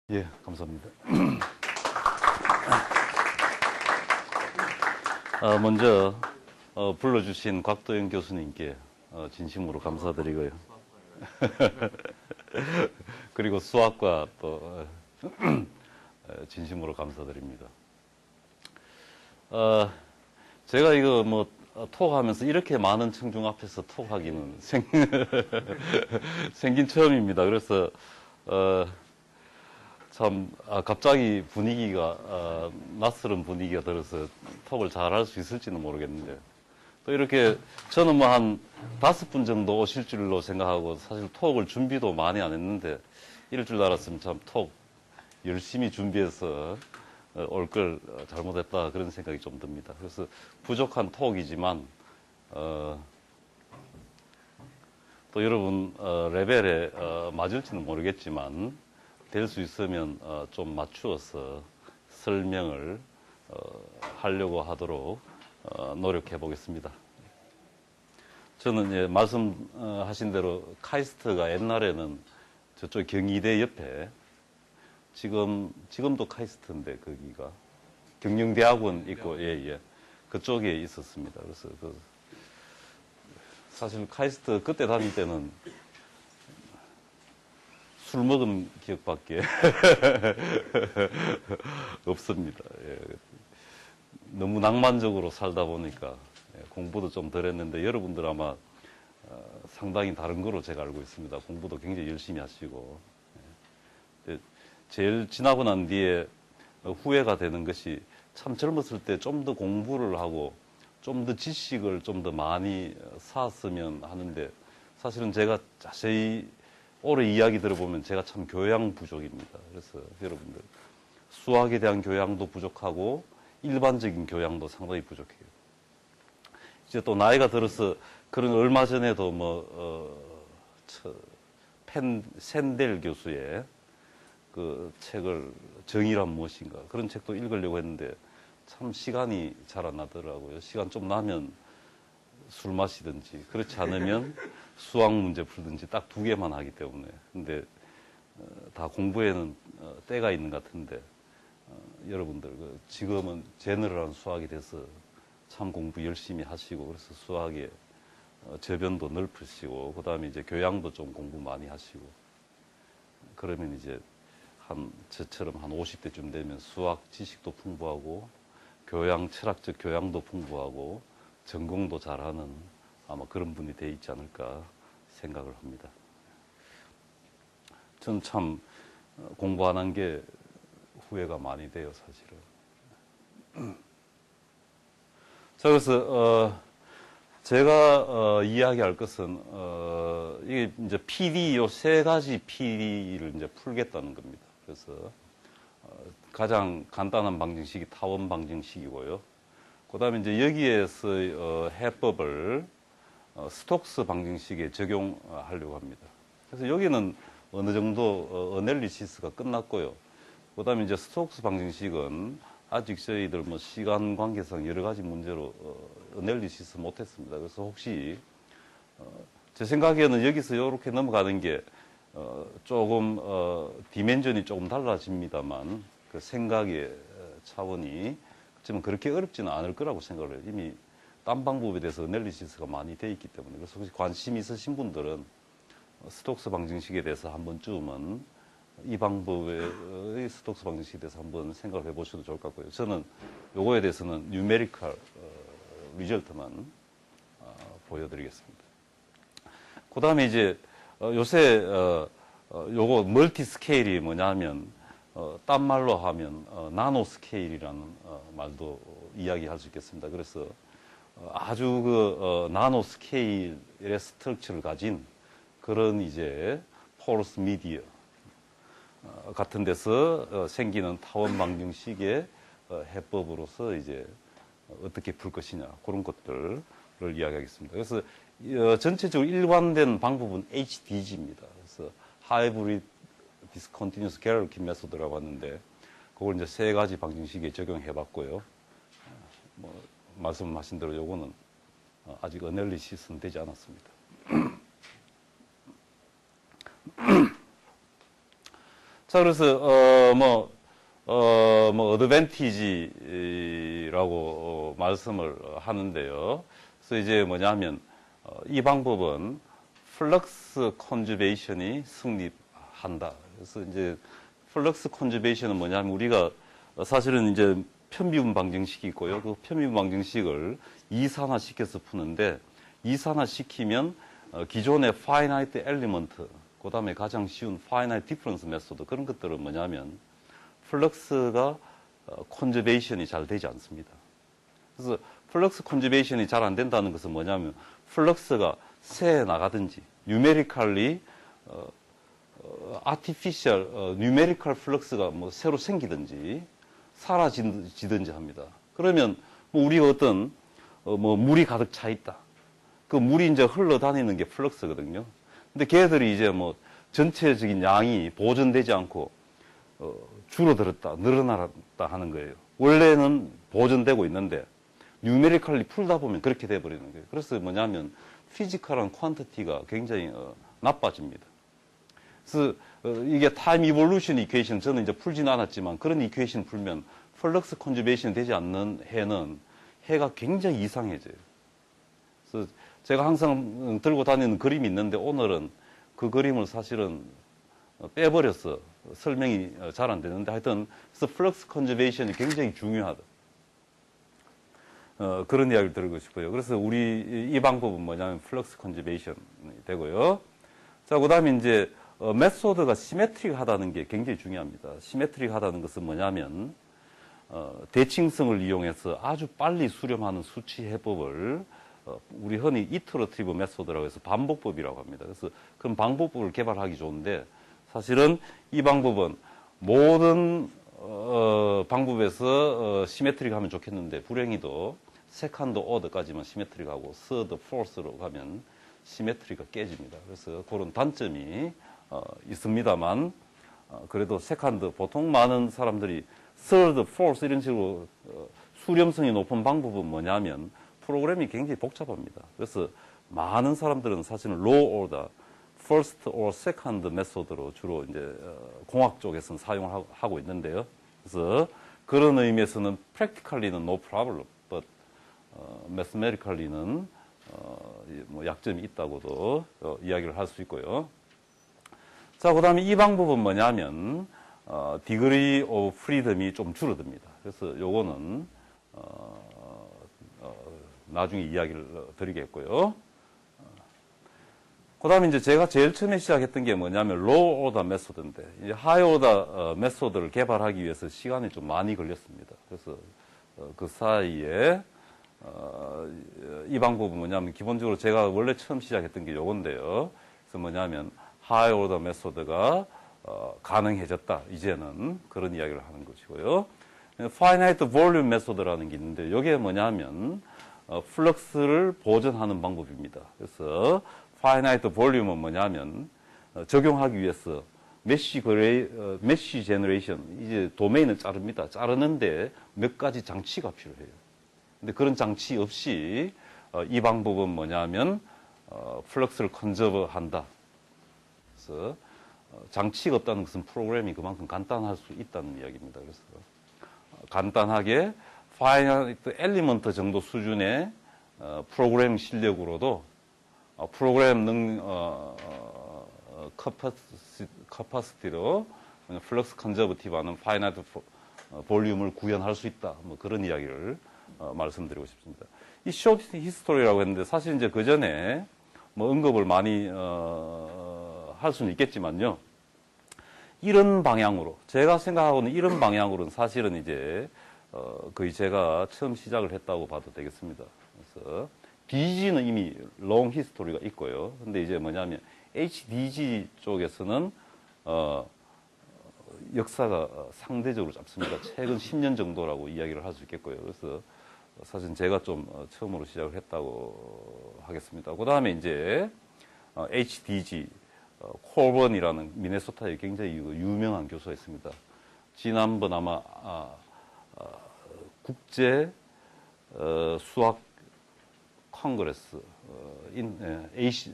예, 감사합니다. 먼저 불러주신 곽도영 교수님께 진심으로 감사드리고요. 그리고 수학과 또 진심으로 감사드립니다. 제가 이거 뭐 톡하면서 이렇게 많은 청중 앞에서 톡하기는 생긴 처음입니다. 그래서 참 갑자기 분위기가 낯설은 분위기가 들어서 톡을 잘 할 수 있을지는 모르겠는데 또 이렇게 저는 뭐 한 5분 정도 오실 줄로 생각하고 사실 톡을 준비도 많이 안 했는데 이럴 줄 알았으면 참 톡 열심히 준비해서 올 걸 잘못했다 그런 생각이 좀 듭니다. 그래서 부족한 톡이지만 또 여러분 레벨에 맞을지는 모르겠지만 될 수 있으면 좀 맞추어서 설명을 하려고 하도록 노력해 보겠습니다. 저는 이제 말씀하신 대로 카이스트가 옛날에는 저쪽 경희대 옆에 지금도 카이스트인데 거기가 경영대학원 있고 예. 그쪽에 있었습니다. 그래서 사실 카이스트 그때 다닐 때는 술 먹은 기억밖에 없습니다. 예. 너무 낭만적으로 살다 보니까 공부도 좀 덜 했는데 여러분들 아마 상당히 다른 거로 제가 알고 있습니다. 공부도 굉장히 열심히 하시고 제일 지나고 난 뒤에 후회가 되는 것이 참 젊었을 때 좀 더 공부를 하고 좀 더 지식을 좀 더 많이 쌓았으면 하는데 사실은 제가 자세히 오래 이야기 들어보면 제가 참 교양 부족입니다. 그래서 여러분들 수학에 대한 교양도 부족하고 일반적인 교양도 상당히 부족해요. 이제 또 나이가 들어서 그런 얼마 전에도 샌델 교수의 그 책을 정의란 무엇인가 그런 책도 읽으려고 했는데 참 시간이 잘 안 나더라고요. 시간 좀 나면 술 마시든지 그렇지 않으면 수학 문제 풀든지 딱 2개만 하기 때문에 근데 다 공부에는 때가 있는 것 같은데 여러분들 지금은 제너럴한 수학이 돼서 참 공부 열심히 하시고 그래서 수학에 저변도 넓으시고 그 다음에 이제 교양도 좀 공부 많이 하시고 그러면 이제 저처럼 한 50대쯤 되면 수학 지식도 풍부하고 교양, 철학적 교양도 풍부하고 전공도 잘하는 아마 그런 분이 돼 있지 않을까 생각을 합니다. 저는 참 공부 안 한 게 후회가 많이 돼요, 사실은. 자, 그래서 제가 이야기할 것은 이게 이제 PD 요 3가지 PD를 이제 풀겠다는 겁니다. 그래서 가장 간단한 방정식이 타원 방정식이고요. 그다음에 이제 여기에서 해법을 스톡스 방정식에 적용하려고 합니다. 그래서 여기는 어느 정도 어널리시스가 끝났고요. 그다음에 이제 스톡스 방정식은 아직 저희들 뭐 시간 관계상 여러 가지 문제로 어널리시스 못했습니다. 그래서 혹시 제 생각에는 여기서 이렇게 넘어가는 게 조금 디멘전이 조금 달라집니다만 그 생각의 차원이 그렇지만 그렇게 어렵지는 않을 거라고 생각을 해요. 이미 딴 방법에 대해서 어널리시스가 많이 돼 있기 때문에 그래서 혹시 관심 있으신 분들은 스톡스 방정식에 대해서 한 번쯤은 이 방법의 스톡스 방정식에 대해서 한번 생각을 해보셔도 좋을 것 같고요. 저는 요거에 대해서는 뉴메리컬 리절트만 보여드리겠습니다. 그 다음에 이제 요새 요거 멀티 스케일이 뭐냐면 딴 말로 하면 나노 스케일이라는 말도 이야기할 수 있겠습니다. 그래서 아주 그 나노 스케일의 스트럭처를 가진 그런 이제 포러스 미디어 같은 데서 생기는 타원 방정식의 해법으로서 이제 어떻게 풀 것이냐 그런 것들을 이야기하겠습니다. 그래서 전체적으로 일관된 방법은 HDG입니다. 그래서 하이브리드 디스컨티뉴스 게럴킨 메소드라고 하는데 그걸 이제 3가지 방정식에 적용해 봤고요. 말씀하신 대로 요거는 아직 어널리시스는 되지 않았습니다. 자, 그래서, 어드밴티지라고 말씀을 하는데요. 그래서 이제 뭐냐면, 이 방법은 플럭스 컨저베이션이 승리한다. 그래서 이제 플럭스 컨저베이션은 뭐냐면 우리가 사실은 이제 편미분 방정식이 있고요. 그 편미분 방정식을 이산화시켜서 푸는데 이산화시키면 기존의 finite element, 그 다음에 가장 쉬운 finite difference 메소드 그런 것들은 뭐냐면 플럭스가 컨저베이션이 잘 되지 않습니다. 그래서 플럭스 컨저베이션이 잘 안 된다는 것은 뭐냐면 플럭스가 새 나가든지 numerically artificial numerical 플럭스가 뭐 새로 생기든지 사라지든지 합니다. 그러면 뭐 우리가 어떤 뭐 물이 가득 차 있다. 그 물이 이제 흘러다니는 게 플럭스거든요. 근데 걔들이 이제 뭐 전체적인 양이 보존되지 않고 줄어들었다, 늘어났다 하는 거예요. 원래는 보존되고 있는데 뉴메리컬리 풀다 보면 그렇게 돼버리는 거예요. 그래서 뭐냐면 피지컬한 퀀티티가 굉장히 나빠집니다. 그래서 이게 타임 이볼루션 이퀘이션 저는 이제 풀지는 않았지만 그런 이퀘이션 풀면 플럭스 컨저베이션 되지 않는 해는 해가 굉장히 이상해져요. 그래서 제가 항상 들고 다니는 그림이 있는데 오늘은 그 그림을 사실은 빼버려서 설명이 잘 안 되는데 하여튼 그래서 플럭스 컨저베이션이 굉장히 중요하다. 그런 이야기를 드리고 싶어요. 그래서 우리 이 방법은 뭐냐면 플럭스 컨저베이션이 되고요. 자, 그다음에 이제 메소드가 시메트릭하다는 게 굉장히 중요합니다. 시메트릭하다는 것은 뭐냐면 대칭성을 이용해서 아주 빨리 수렴하는 수치 해법을 우리 흔히 이터러티브 메소드라고 해서 반복법이라고 합니다. 그래서 그런 반복법을 개발하기 좋은데 사실은 이 방법은 모든 방법에서 시메트릭 하면 좋겠는데 불행히도 세컨드 오더까지만 시메트릭하고 서드, 포스로 가면 시메트리가 깨집니다. 그래서 그런 단점이 있습니다만 그래도 세컨드 보통 많은 사람들이 서드, 포스 이런 식으로 수렴성이 높은 방법은 뭐냐면 프로그램이 굉장히 복잡합니다. 그래서 많은 사람들은 사실은 로우 오더, 퍼스트 or 세컨드 메소드로 주로 이제 공학 쪽에서는 사용을 하고 있는데요. 그래서 그런 의미에서는 practically는 no problem, but mathematically는 뭐 약점이 있다고도 이야기를 할 수 있고요. 자, 그 다음에 이 방법은 뭐냐면 degree of freedom이 좀 줄어듭니다. 그래서 요거는 나중에 이야기를 드리겠고요. 그 다음에 이제 제가 제일 처음에 시작했던 게 뭐냐면 로우 오더 메소드인데 이제 하이 오더 메소드를 개발하기 위해서 시간이 좀 많이 걸렸습니다. 그래서 그 사이에 이 방법은 뭐냐면 기본적으로 제가 원래 처음 시작했던 게 요건데요. 그래서 뭐냐면 하이 오더 메소드가 가능해졌다. 이제는 그런 이야기를 하는 것이고요. 파이나이트 볼륨 메소드라는 게 있는데 이게 뭐냐면 플럭스를 보존하는 방법입니다. 그래서 파이나이트 볼륨은 뭐냐면 적용하기 위해서 메쉬 제너레이션 이제 도메인을 자릅니다. 자르는데 몇 가지 장치가 필요해요. 근데 그런 장치 없이 이 방법은 뭐냐면 플럭스를 컨저버한다. 그래서 장치가 없다는 것은 프로그램이 그만큼 간단할 수 있다는 이야기입니다. 그래서 간단하게 파이나이트 엘리먼트 정도 수준의 프로그램 실력으로도 프로그램 커퍼시티로 플럭스 컨저버티브하는 파이나이트 볼륨을 구현할 수 있다. 뭐 그런 이야기를 말씀드리고 싶습니다. 이 쇼트 히스토리라고 했는데 사실 이제 그 전에 뭐 언급을 많이 할 수는 있겠지만요. 이런 방향으로 제가 생각하고는 이런 방향으로는 사실은 이제 거의 제가 처음 시작을 했다고 봐도 되겠습니다. 그래서 DG는 이미 롱 히스토리가 있고요. 근데 이제 뭐냐면 HDG 쪽에서는 역사가 상대적으로 짧습니다. 최근 10년 정도라고 이야기를 할 수 있겠고요. 그래서 사실 제가 좀 처음으로 시작을 했다고 하겠습니다. 그 다음에 이제 HDG 콜번이라는 미네소타에 굉장히 유명한 교수가 있습니다. 지난번 아마 국제 수학 콩그레스 AC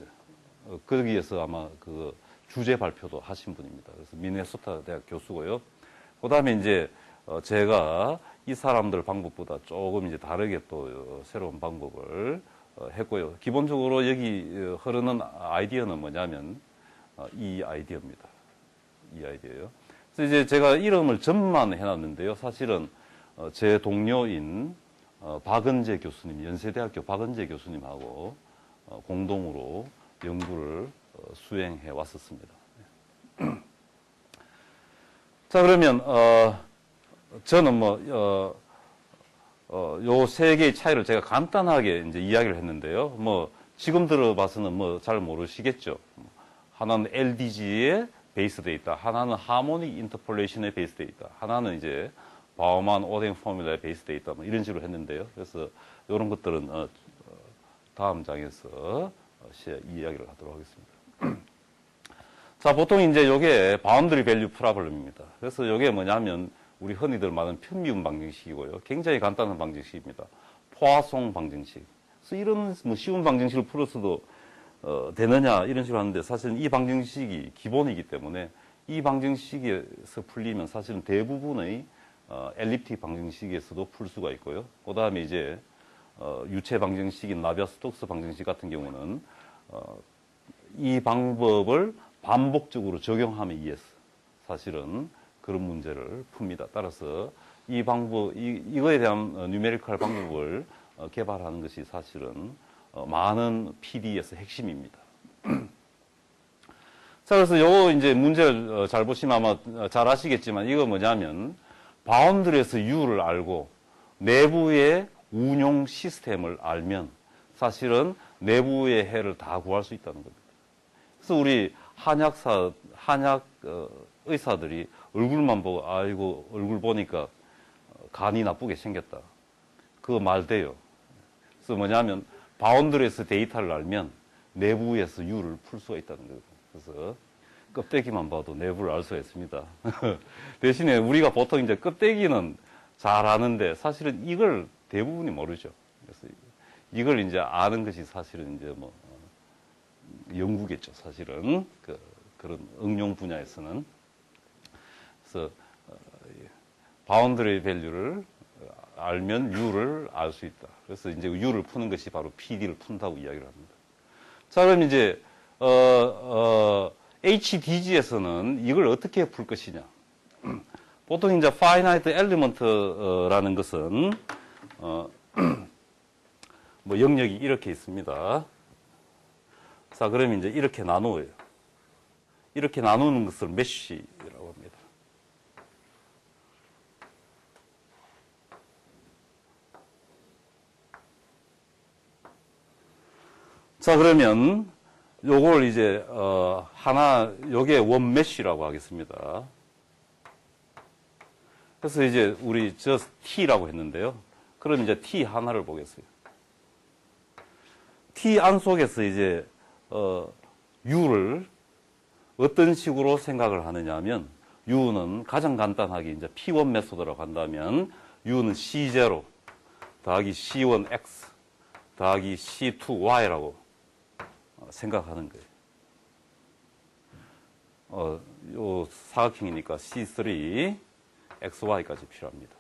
거기에서 아마 그 주제 발표도 하신 분입니다. 그래서 미네소타 대학 교수고요. 그 다음에 이제 제가 이 사람들 방법보다 조금 이제 다르게 또 새로운 방법을 했고요. 기본적으로 여기 흐르는 아이디어는 뭐냐면 이 아이디어입니다. 이 아이디어요. 그래서 이제 제가 이름을 점만 해놨는데요. 사실은 제 동료인 박은재 교수님, 연세대학교 박은재 교수님하고 공동으로 연구를 수행해 왔었습니다. 자, 그러면 저는 요 세 개의 차이를 제가 간단하게 이제 이야기를 했는데요. 뭐 지금 들어봐서는 뭐 잘 모르시겠죠. 하나는 LDG에 베이스되어 있다. 하나는 하모닉 인터폴레이션에 베이스되어 있다. 하나는 이제 바우만 오뎅 포뮬러에 베이스되어 있다. 뭐 이런 식으로 했는데요. 그래서 이런 것들은 다음 장에서 이야기를 하도록 하겠습니다. 자, 보통 이제 요게 바운드리 밸류 프로블럼입니다. 그래서 요게 뭐냐면 우리 흔히들 말하는 편미분 방정식이고요. 굉장히 간단한 방정식입니다. 포화송 방정식. 그래서 이런 뭐 쉬운 방정식을 풀어서도 되느냐 이런 식으로 하는데 사실은 이 방정식이 기본이기 때문에 이 방정식에서 풀리면 사실은 대부분의 엘립틱 방정식에서도 풀 수가 있고요. 그 다음에 이제 유체 방정식인 나비아-스톡스 방정식 같은 경우는 이 방법을 반복적으로 적용하면 ES. 사실은 그런 문제를 풉니다. 따라서 이 방법, 이거에 대한 뉴메리컬 방법을 개발하는 것이 사실은 많은 PD에서 핵심입니다. 자, 그래서 요 이제 문제를 잘 보시면 아마 잘 아시겠지만 이거 뭐냐면 바운드리에서 U를 알고 내부의 운용 시스템을 알면 사실은 내부의 해를 다 구할 수 있다는 겁니다. 그래서 우리 한약 의사들이 얼굴만 보고 아이고 얼굴 보니까 간이 나쁘게 생겼다. 그거 말 돼요. 그래서 뭐냐면 바운드리에서 데이터를 알면 내부에서 U를 풀 수가 있다는 거예요. 그래서 껍데기만 봐도 내부를 알 수가 있습니다. 대신에 우리가 보통 이제 껍데기는 잘 아는데 사실은 이걸 대부분이 모르죠. 그래서 이걸 이제 아는 것이 사실은 이제 뭐 연구겠죠. 사실은 그런 응용 분야에서는. 그래서 바운드리 밸류를 알면 U를 알 수 있다. 그래서 이제 U를 푸는 것이 바로 PD를 푼다고 이야기를 합니다. 자, 그럼 이제 HDG에서는 이걸 어떻게 풀 것이냐? 보통 이제 finite element라는 것은 뭐 영역이 이렇게 있습니다. 자, 그러면 이제 이렇게 나누어요. 이렇게 나누는 것을 메쉬라고 합니다. 자, 그러면 요걸 이제 요게 원 메쉬라고 하겠습니다. 그래서 이제 우리 just T라고 했는데요. 그럼 이제 T 하나를 보겠어요. T 안 속에서 이제 U를 어떤 식으로 생각을 하느냐 하면 U는 가장 간단하게 이제 P1 메소드라고 한다면 U는 C0 더하기 C1X 더하기 C2Y라고 생각하는 거예요. 요 사각형이니까 C3 XY까지 필요합니다.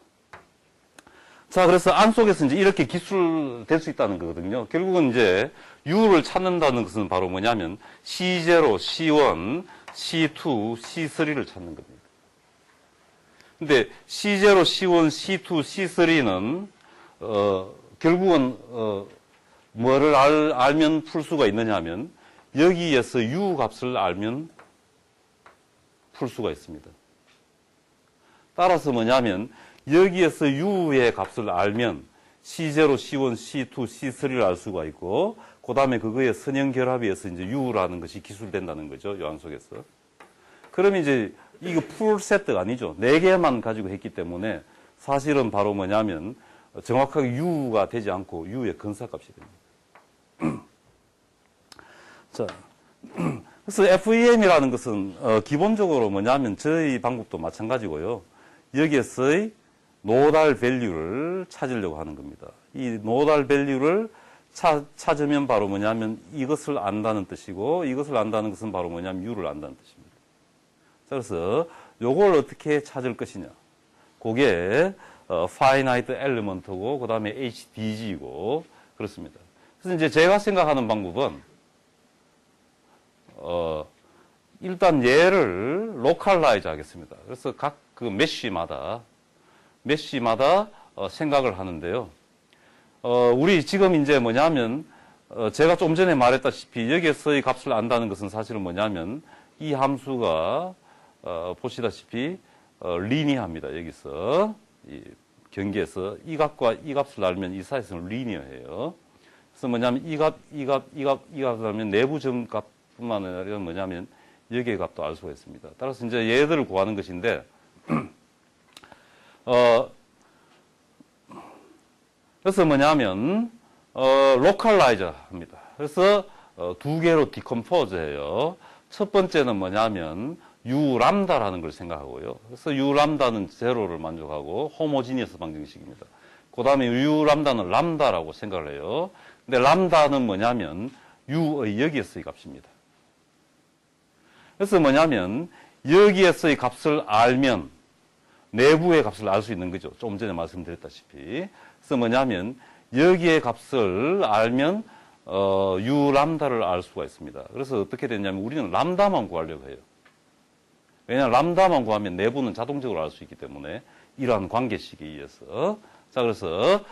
자, 그래서 안 속에서 이제 이렇게 기술될 수 있다는 거거든요. 결국은 이제 U를 찾는다는 것은 바로 뭐냐면 C0, C1, C2, C3를 찾는 겁니다. 근데 C0, C1, C2, C3는 결국은 뭐를 알면 풀 수가 있느냐 하면 여기에서 U 값을 알면 풀 수가 있습니다. 따라서 뭐냐면 여기에서 U의 값을 알면 C0, C1, C2, C3를 알 수가 있고 그 다음에 그거의 선형결합에 의해서 이제 U라는 것이 기술된다는 거죠. 요 안 속에서. 그러면 이제 이거 풀 세트가 아니죠. 4개만 가지고 했기 때문에 사실은 바로 뭐냐면 정확하게 U가 되지 않고 U의 근사값이 됩니다. 자, 그래서 FEM이라는 것은 기본적으로 뭐냐면 저희 방법도 마찬가지고요. 여기에서의 노달 밸류를 찾으려고 하는 겁니다. 이 노달 밸류를 찾으면 바로 뭐냐면 이것을 안다는 뜻이고 이것을 안다는 것은 바로 뭐냐면 U를 안다는 뜻입니다. 그래서 요걸 어떻게 찾을 것이냐. 그게 finite element고 그 다음에 HDG고 그렇습니다. 그래서 이제 제가 생각하는 방법은 일단 얘를 localize 하겠습니다. 그래서 각 그 메쉬마다 생각을 하는데요. 우리 지금 이제 뭐냐면 제가 좀 전에 말했다시피 여기에서의 값을 안다는 것은 사실은 뭐냐면 이 함수가 보시다시피 리니어합니다. 여기서 이 경계에서 이 값과 이 값을 알면 이 사이에서는 리니어해요. 그래서 뭐냐면 이 값을 알면 내부 점 값뿐만 아니라 뭐냐면 여기의 값도 알 수가 있습니다. 따라서 이제 얘들을 구하는 것인데 그래서 뭐냐면 localize 합니다. 그래서 두 개로 decompose 해요. 첫 번째는 뭐냐면 U 람다라는 걸 생각하고요. 그래서 U 람다는 제로를 만족하고 호모지니어스 방정식입니다. 그 다음에 U 람다는 람다라고 생각을 해요. 근데 람다는 뭐냐면 U의 여기에서의 값입니다. 그래서 뭐냐면 여기에서의 값을 알면 내부의 값을 알 수 있는 거죠. 좀 전에 말씀드렸다시피. 그래서 뭐냐면 여기의 값을 알면 U 람다를 알 수가 있습니다. 그래서 어떻게 되냐면 우리는 람다만 구하려고 해요. 왜냐하면 람다만 구하면 내부는 자동적으로 알 수 있기 때문에 이러한 관계식에 의해서 자 그래서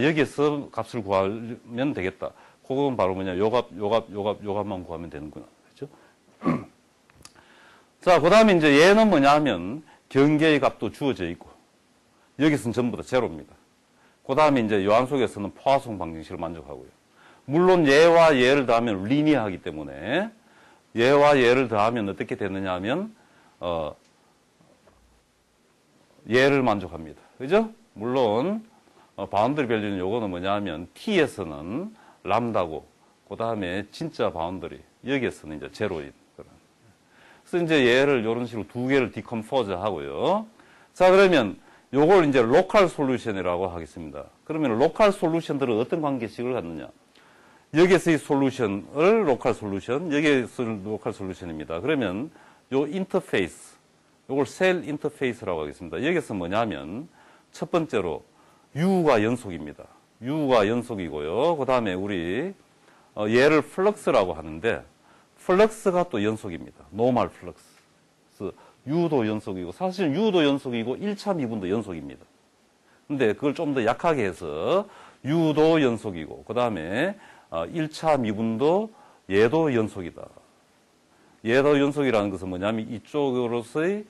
여기에서 값을 구하면 되겠다. 그건 바로 뭐냐 요 값만 구하면 되는구나. 그렇죠? 자 그다음에 이제 얘는 뭐냐면 경계의 값도 주어져 있고 여기서는 전부 다 제로입니다. 그 다음에 이제 요한 속에서는 포화송 방정식을 만족하고요. 물론 얘와 얘를 더하면 리니어하기 때문에 얘와 얘를 더하면 어떻게 되느냐 하면 얘를 만족합니다. 그죠? 물론 바운더리 밸류는 요거는 뭐냐 하면 t에서는 람다고 그 다음에 진짜 바운더리 여기에서는 이제 제로인 그런. 그래서 이제 얘를 이런 식으로 두 개를 디컴포즈 하고요. 자 그러면 요걸 이제 로컬 솔루션이라고 하겠습니다. 그러면 로컬 솔루션들은 어떤 관계식을 갖느냐? 여기에서의 솔루션을 로컬 솔루션, 여기에서 로컬 솔루션입니다. 그러면 요 인터페이스, 요걸 셀 인터페이스라고 하겠습니다. 여기서 뭐냐면 첫 번째로 U가 연속입니다. U가 연속이고요. 그 다음에 우리 얘를 플럭스라고 하는데 플럭스가 또 연속입니다. 노멀 플럭스. 그래서 U도 연속이고 사실은 U도 연속이고 1차 미분도 연속입니다. 근데 그걸 좀 더 약하게 해서 U도 연속이고 그 다음에 1차 미분도 얘도 연속이다. 얘도 연속이라는 것은 뭐냐면 이쪽으로서의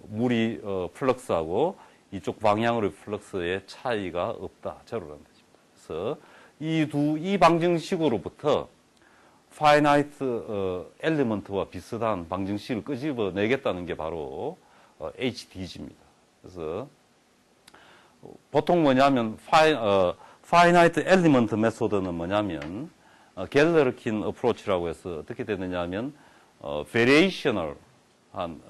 물이 플럭스하고 이쪽 방향으로의 플럭스의 차이가 없다. 제로라는 뜻입니다. 그래서 이 방정식으로부터 finite element와 비슷한 방정식을 끄집어내겠다는 게 바로 HDG입니다. 그래서 보통 뭐냐면 finite element 메소드는 뭐냐면 갤러르킨 어프로치라고 해서 어떻게 되느냐 하면 variational 한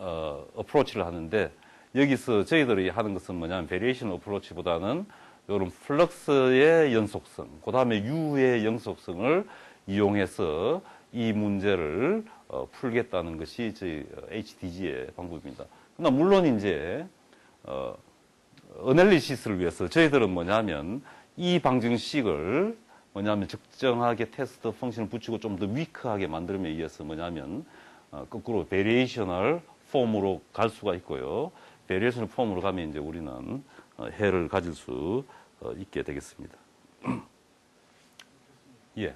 어프로치를 하는데 여기서 저희들이 하는 것은 뭐냐면 variational 어프로치보다는 이런 플럭스의 연속성, 그 다음에 U의 연속성을 이용해서 이 문제를 풀겠다는 것이 저희 HDG의 방법입니다. 그러나 물론 이제 어널리시스를 위해서 저희들은 뭐냐면 이 방정식을 뭐냐면 적정하게 테스트 펑션을 붙이고 좀 더 위크하게 만들면 의해서 뭐냐면 거꾸로 베리에이셔널 폼으로 갈 수가 있고요. 베리에이셔널 폼으로 가면 이제 우리는 해를 가질 수 있게 되겠습니다. 예.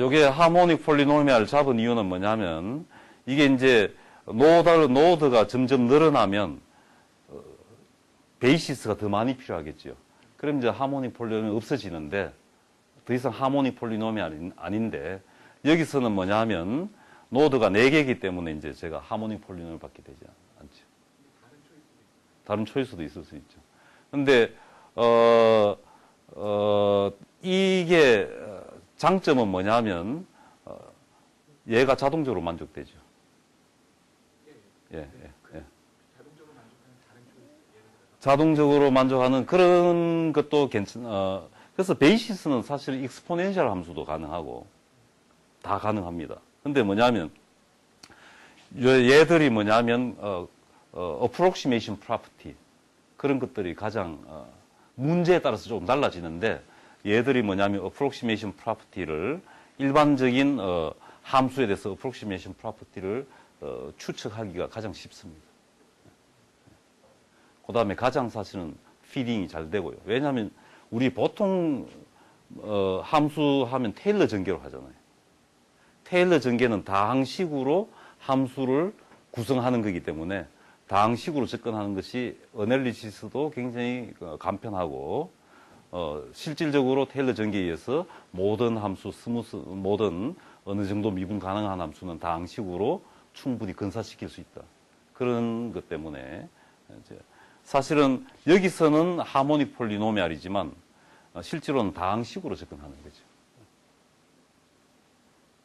요게 하모닉 폴리노미알을 잡은 이유는 뭐냐면 이게 이제 노드가 점점 늘어나면 베이시스가 더 많이 필요하겠죠. 그럼 이제 하모닉 폴리노미알이 없어지는데 더 이상 하모닉 폴리노미알이 아닌데 여기서는 뭐냐 하면 노드가 4개이기 때문에 이제 제가 하모닉 폴리노미알 받게 되지 않죠. 다른 초이스도 있을 수 있죠. 근데 이게 장점은 뭐냐면 얘가 자동적으로 만족되죠. 예, 예. 자동적으로 만족하는 그런 것도 그래서 베이시스는 사실 익스포넨셜 함수도 가능하고 다 가능합니다. 근데 뭐냐면 얘들이 뭐냐면 approximation property 그런 것들이 가장 문제에 따라서 조금 달라지는데 얘들이 뭐냐면 approximation property를 일반적인 함수에 대해서 approximation property를 추측하기가 가장 쉽습니다. 그 다음에 가장 사실은 피딩이 잘 되고요. 왜냐하면 우리 보통 함수 하면 테일러 전개로 하잖아요. 테일러 전개는 다항식으로 함수를 구성하는 거기 때문에 다항식으로 접근하는 것이 어널리시스도 굉장히 간편하고 실질적으로 테일러 전개에 의해서 모든 함수, 모든 어느 정도 미분 가능한 함수는 다항식으로 충분히 근사시킬 수 있다. 그런 것 때문에 이제 사실은 여기서는 하모닉 폴리노미알이지만 실제로는 다항식으로 접근하는 거죠.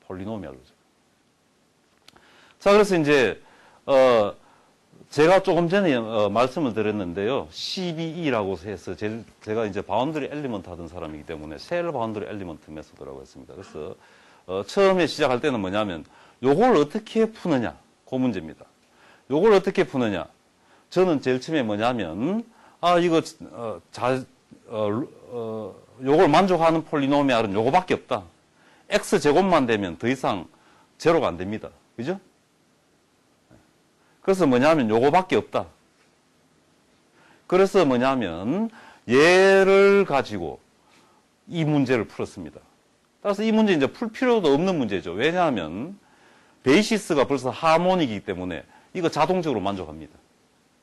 폴리노미알로. 자, 그래서 이제 제가 조금 전에 말씀을 드렸는데요. CBE라고 해서 제가 이제 바운더리 엘리먼트 하던 사람이기 때문에 셀 바운더리 엘리먼트 메소드라고 했습니다. 그래서 처음에 시작할 때는 뭐냐면 요걸 어떻게 푸느냐 그 문제입니다. 요걸 어떻게 푸느냐. 저는 제일 처음에 뭐냐면 이거 요걸 만족하는 폴리노미알은 요거밖에 없다. x제곱만 되면 더 이상 제로가 안 됩니다. 그죠? 그래서 뭐냐면 요거밖에 없다. 그래서 뭐냐면 얘를 가지고 이 문제를 풀었습니다. 따라서 이 문제 이제 풀 필요도 없는 문제죠. 왜냐하면 베이시스가 벌써 하모닉이기 때문에 이거 자동적으로 만족합니다.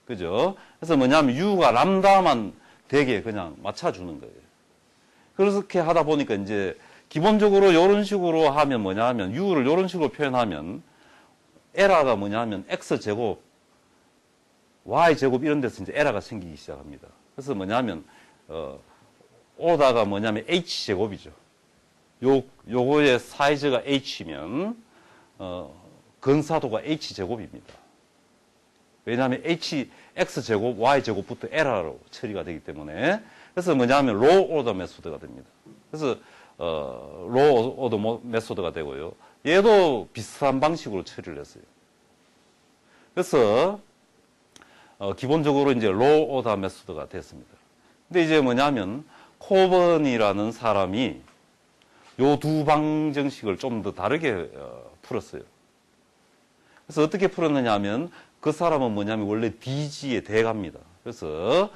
그죠? 그래서 뭐냐면 u가 람다만 되게 그냥 맞춰주는 거예요. 그렇게 하다 보니까 이제 기본적으로 이런 식으로 하면 뭐냐면 u를 이런 식으로 표현하면 에러가 뭐냐면 x제곱, y제곱 이런 데서 이제 에러가 생기기 시작합니다. 그래서 뭐냐면 오다가 뭐냐면 h제곱이죠. 요거의 사이즈가 h면 근사도가 h제곱입니다. 왜냐하면 x제곱, y제곱부터 에러로 처리가 되기 때문에 그래서 뭐냐면 로우 오더 메소드가 됩니다. 그래서 로우 오더 메소드가 되고요. 얘도 비슷한 방식으로 처리를 했어요. 그래서 기본적으로 이제 로우 오더 메소드가 됐습니다. 근데 이제 뭐냐면 코번이라는 사람이 요 두 방정식을 좀 더 다르게 풀었어요. 그래서 어떻게 풀었느냐 하면 그 사람은 뭐냐면 원래 DG의 대가입니다. 그래서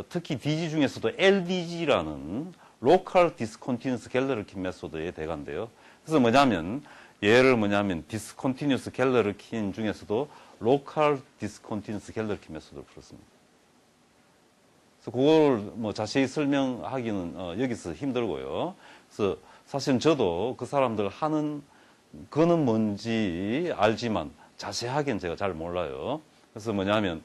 특히 DG 중에서도 LDG라는 Local Discontinuous Galerkin 메소드의 대가인데요. 그래서 뭐냐면 얘를 뭐냐면 Discontinuous Galerkin 중에서도 Local Discontinuous Galerkin 메소드를 풀었습니다. 그래서 그걸 뭐 자세히 설명하기는 여기서 힘들고요. 그래서 사실은 저도 그 사람들 하는 거는 뭔지 알지만 자세하게는 제가 잘 몰라요. 그래서 뭐냐면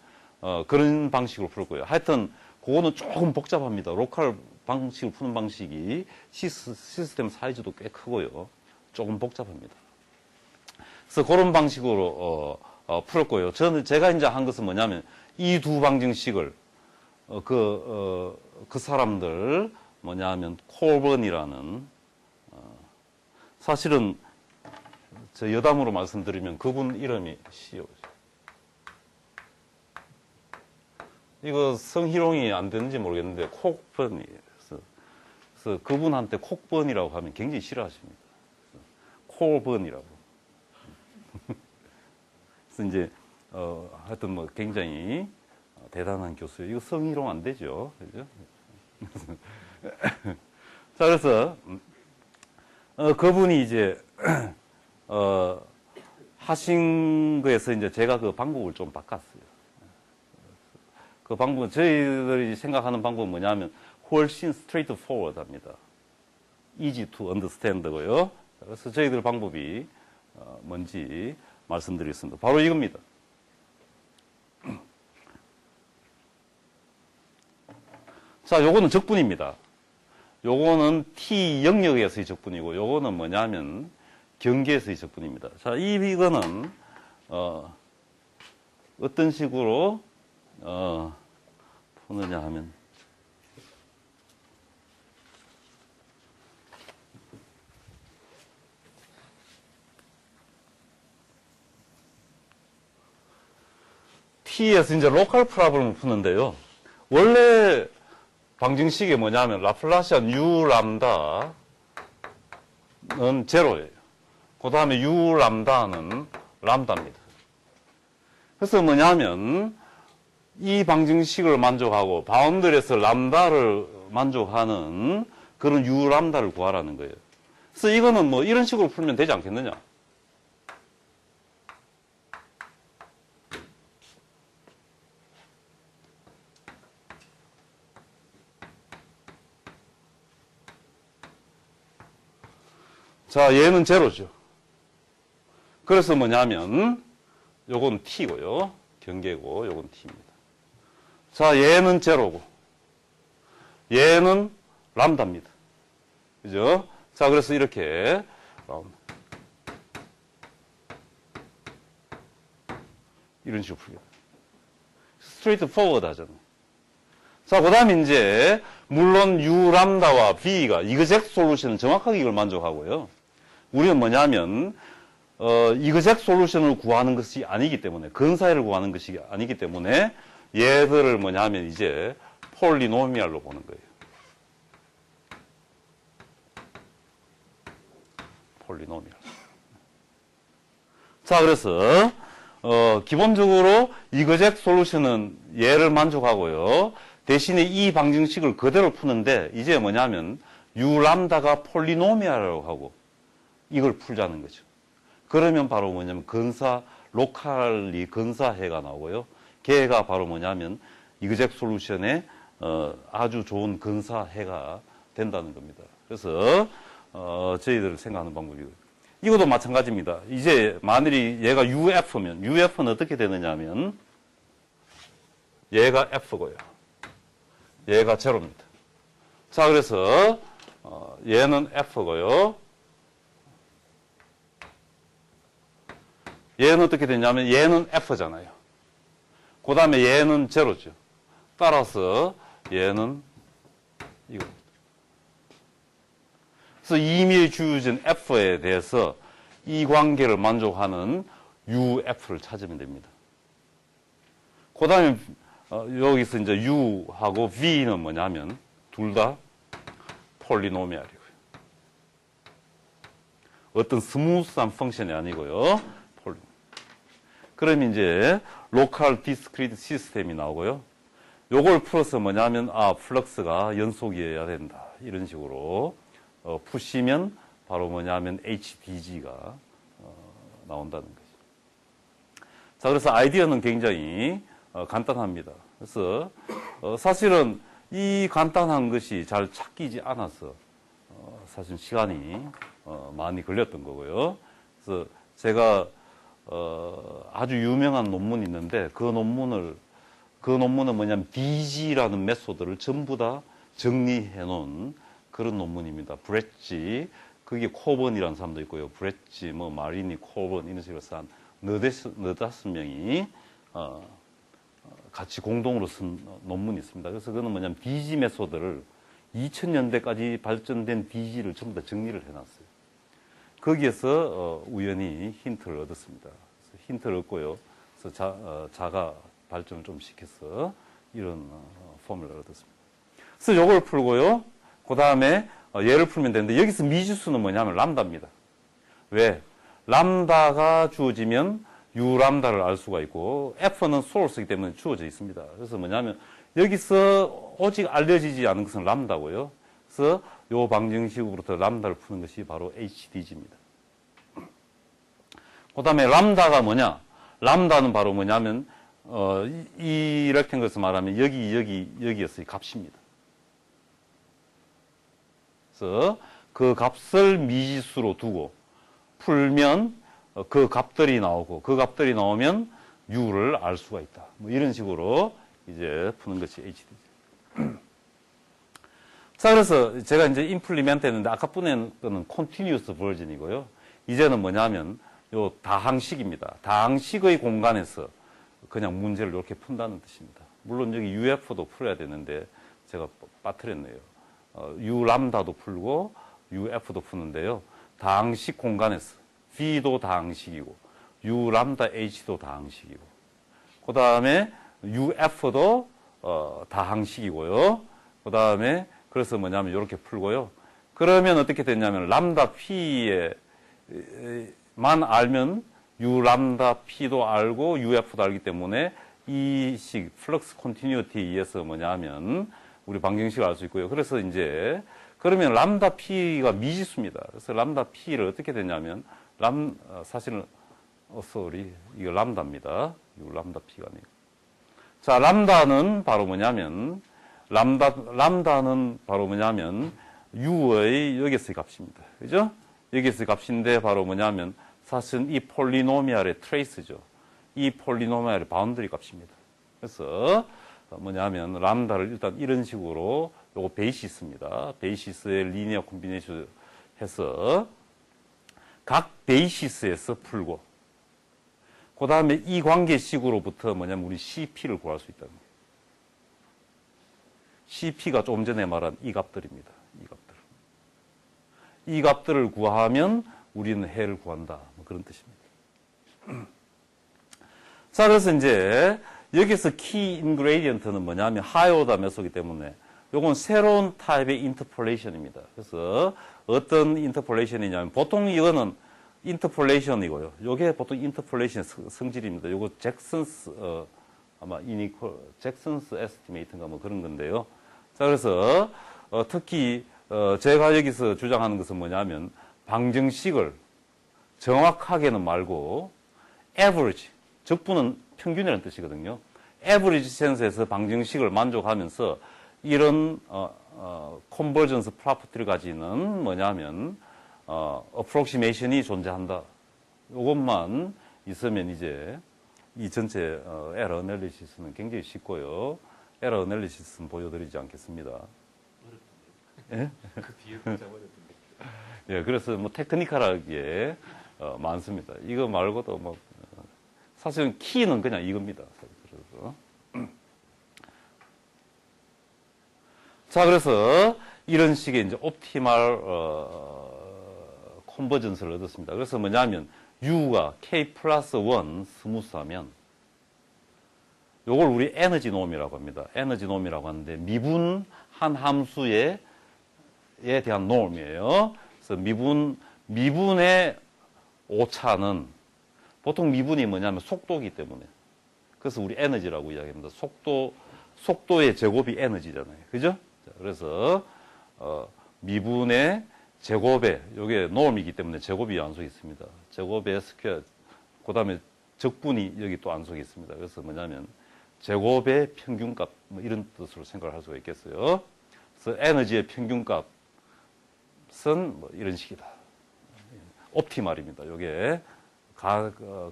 그런 방식으로 풀 거예요. 하여튼 그거는 조금 복잡합니다. 로컬 방식을 푸는 방식이 시스템 사이즈도 꽤 크고요. 조금 복잡합니다. 그래서 그런 방식으로 풀었고요. 제가 이제 한 것은 뭐냐면 이 두 방정식을 그 사람들 뭐냐면 콜번이라는 사실은 저 여담으로 말씀드리면 그분 이름이 이거 성희롱이 안 되는지 모르겠는데 콕번이 그래서 그분한테 콕번이라고 하면 굉장히 싫어하십니다. 콜번이라고. 그래서 이제 하여튼 뭐 굉장히 대단한 교수예요. 이거 성희롱 안 되죠, 그죠? 자, 그래서 그분이 이제 하신 거에서 이제 제가 그 방법을 좀 바꿨어요. 그 방법은 저희들이 생각하는 방법은 뭐냐면 훨씬 straightforward 합니다. easy to understand고요. 그래서 저희들 방법이 뭔지 말씀드리겠습니다. 바로 이겁니다. 자, 요거는 적분입니다. 요거는 T 영역에서의 적분이고, 요거는 뭐냐면 경계에서의 적분입니다. 자, 이거는 어떤 식으로 푸느냐 하면 T에서 이제 로컬 프로블럼을 푸는데요. 원래 방정식이 뭐냐면 라플라시안 U 람다는 제로예요. 그 다음에 U 람다는 람다입니다. 그래서 뭐냐면 이 방정식을 만족하고 바운드리에서 람다를 만족하는 그런 U 람다를 구하라는 거예요. 그래서 이거는 뭐 이런 식으로 풀면 되지 않겠느냐. 자, 얘는 제로죠. 그래서 뭐냐면 요건 T고요. 경계고 요건 T입니다. 자, 얘는 제로고 얘는 람다입니다. 그죠? 자, 그래서 이렇게 이런 식으로 풀게. 스트레이트 포워드 하잖아요. 자, 그 다음에 이제 물론 U 람다와 B가 이그젝트 솔루션은 정확하게 이걸 만족하고요. 우리는 뭐냐면 이그젝트 솔루션을 구하는 것이 아니기 때문에 근사해를 구하는 것이 아니기 때문에 얘들을 뭐냐면 이제 폴리노미알로 보는 거예요. 폴리노미알. 자, 그래서 기본적으로 이그젝트 솔루션은 얘를 만족하고요. 대신에 이 방정식을 그대로 푸는데 이제 뭐냐면 U 람다가 폴리노미알이라고 하고 이걸 풀자는 거죠. 그러면 바로 뭐냐면 로컬리 근사해가 나오고요. 걔가 바로 뭐냐면 이그젝트 솔루션의 아주 좋은 근사해가 된다는 겁니다. 그래서 저희들 생각하는 방법이고요. 이것도 마찬가지입니다. 이제 만일이 얘가 UF면 UF는 어떻게 되느냐면 얘가 F고요. 얘가 제로입니다. 자, 그래서 얘는 F고요. 얘는 어떻게 되냐면 얘는 F잖아요. 그 다음에 얘는 제로죠. 따라서 얘는 이겁니다. 그래서 이미 주어진 F에 대해서 이 관계를 만족하는 UF를 찾으면 됩니다. 그 다음에 여기서 이제 U하고 V는 뭐냐면 둘 다 폴리노미알이고요. 어떤 스무스한 펑션이 아니고요. 그럼 이제 로컬 디스크리트 시스템이 나오고요. 요걸 풀어서 뭐냐면 플럭스가 연속이어야 된다. 이런 식으로 푸시면 바로 뭐냐면 HDG가 나온다는 거죠. 자, 그래서 아이디어는 굉장히 간단합니다. 그래서 사실은 이 간단한 것이 잘 찾기지 않아서 사실 시간이 많이 걸렸던 거고요. 그래서 제가 아주 유명한 논문이 있는데 그 논문은 뭐냐면 DG라는 메소드를 전부 다 정리해 놓은 그런 논문입니다. 브렛지, 그게 코번이라는 사람도 있고요. 브렛지, 마리니, 코번 이런 식으로 한 너다섯 명이 같이 공동으로 쓴 논문이 있습니다. 그래서 그거는 뭐냐면 DG 메소드를 2000년대까지 발전된 DG를 전부 다 정리를 해놨어요. 거기에서 우연히 힌트를 얻었습니다. 그래서 힌트를 얻고요. 그래서 자가 발전을 좀 시켜서 이런 포뮬러를 얻었습니다. 그래서 요걸 풀고요. 그 다음에 얘를 풀면 되는데 여기서 미지수는 뭐냐면 람다입니다. 왜? 람다가 주어지면 U 람다를 알 수가 있고 F는 소스이기 때문에 주어져 있습니다. 그래서 뭐냐면 여기서 오직 알려지지 않은 것은 람다고요. 그래서 요 방정식으로부터 람다를 푸는 것이 바로 HDG입니다. 그 다음에 람다가 뭐냐? 람다는 바로 뭐냐면 이 렉탱글에서 말하면 여기였어요. 값입니다. 그래서 그 값을 미지수로 두고 풀면 그 값들이 나오고 그 값들이 나오면 U를 알 수가 있다. 뭐 이런 식으로 이제 푸는 것이 HDG. 자, 그래서 제가 이제 임플리멘트 했는데 아까 뿐인 거는 continuous version이고요. 이제는 뭐냐면 요 다항식입니다. 다항식의 공간에서 그냥 문제를 이렇게 푼다는 뜻입니다. 물론 여기 UF도 풀어야 되는데 제가 빠뜨렸네요. U 람다도 풀고 UF도 푸는데요. 다항식 공간에서 V도 다항식이고 U 람다 H도 다항식이고 그 다음에 UF도 다항식이고요. 그 다음에 그래서 뭐냐면 이렇게 풀고요. 그러면 어떻게 됐냐면 람다 P에만 알면 U 람다 P도 알고 UF도 알기 때문에 이 식 플럭스 컨티뉴티에 의해서 뭐냐면 우리 방정식을 알 수 있고요. 그래서 이제 그러면 람다 P가 미지수입니다. 그래서 람다 P를 어떻게 되냐면 사실은 이거 람다입니다. 이거 람다 P가 아니고. 자, 람다는 바로 뭐냐면 람다는 바로 뭐냐면 U의 여기서의 값입니다. 그죠? 여기서의 값인데 바로 뭐냐면 사실은 이 폴리노미알의 트레이스죠. 이 폴리노미알의 바운더리 값입니다. 그래서 뭐냐면 람다를 일단 이런 식으로 요거 베이시스입니다. 베이시스의 리니어 콤비네이션 해서 각 베이시스에서 풀고 그 다음에 이 관계식으로부터 뭐냐면 우리 CP를 구할 수 있다는 거예요. CP가 조금 전에 말한 이 값들입니다. 이 값들. 이 값들을 구하면 우리는 해를 구한다. 뭐 그런 뜻입니다. 자, 그래서 이제 여기서 키 인그레디언트는 뭐냐면 하이오다 메소기 때문에 요건 새로운 타입의 인터폴레이션입니다. 그래서 어떤 인터폴레이션이냐면 보통 이거는 인터폴레이션이고요. 요게 보통 인터폴레이션 성질입니다. 요거 잭슨스 아마 잭슨스 에스티메이트인가 뭐 그런 건데요. 자, 그래서 특히 제가 여기서 주장하는 것은 뭐냐면 방정식을 정확하게는 말고 average, 적분은 평균이라는 뜻이거든요. average 센스에서 방정식을 만족하면서 이런 convergence property를 가지는 뭐냐면 approximation이 존재한다. 이것만 있으면 이제 이 전체 error analysis는 굉장히 쉽고요. error analysis는 보여드리지 않겠습니다. 예? 그 뒤에 어렵던데. 예, 그래서 뭐 테크니컬하게 많습니다. 이거 말고도 뭐 사실은 키는 그냥 이겁니다. 그래서 자, 그래서 이런 식의 이제 옵티멀 컨버전스를 얻었습니다. 그래서 뭐냐면 U가 K 플러스 1 스무스하면 요걸 우리 에너지 놈이라고 합니다. 에너지 놈이라고 하는데 미분한 함수에 대한 놈이에요. 그래서 미분의 오차는 보통 미분이 뭐냐면 속도이기 때문에 그래서 우리 에너지라고 이야기합니다. 속도의 제곱이 에너지잖아요. 그죠? 자, 그래서 미분의 제곱에 요게 놈이기 때문에 제곱이 안 속에 있습니다. 제곱의 스퀘어 그다음에 적분이 여기 또 안 속에 있습니다. 그래서 뭐냐면 제곱의 평균값 뭐 이런 뜻으로 생각을 할 수가 있겠어요. 그래서 에너지의 평균값은 뭐 이런 식이다. 옵티말입니다. 요게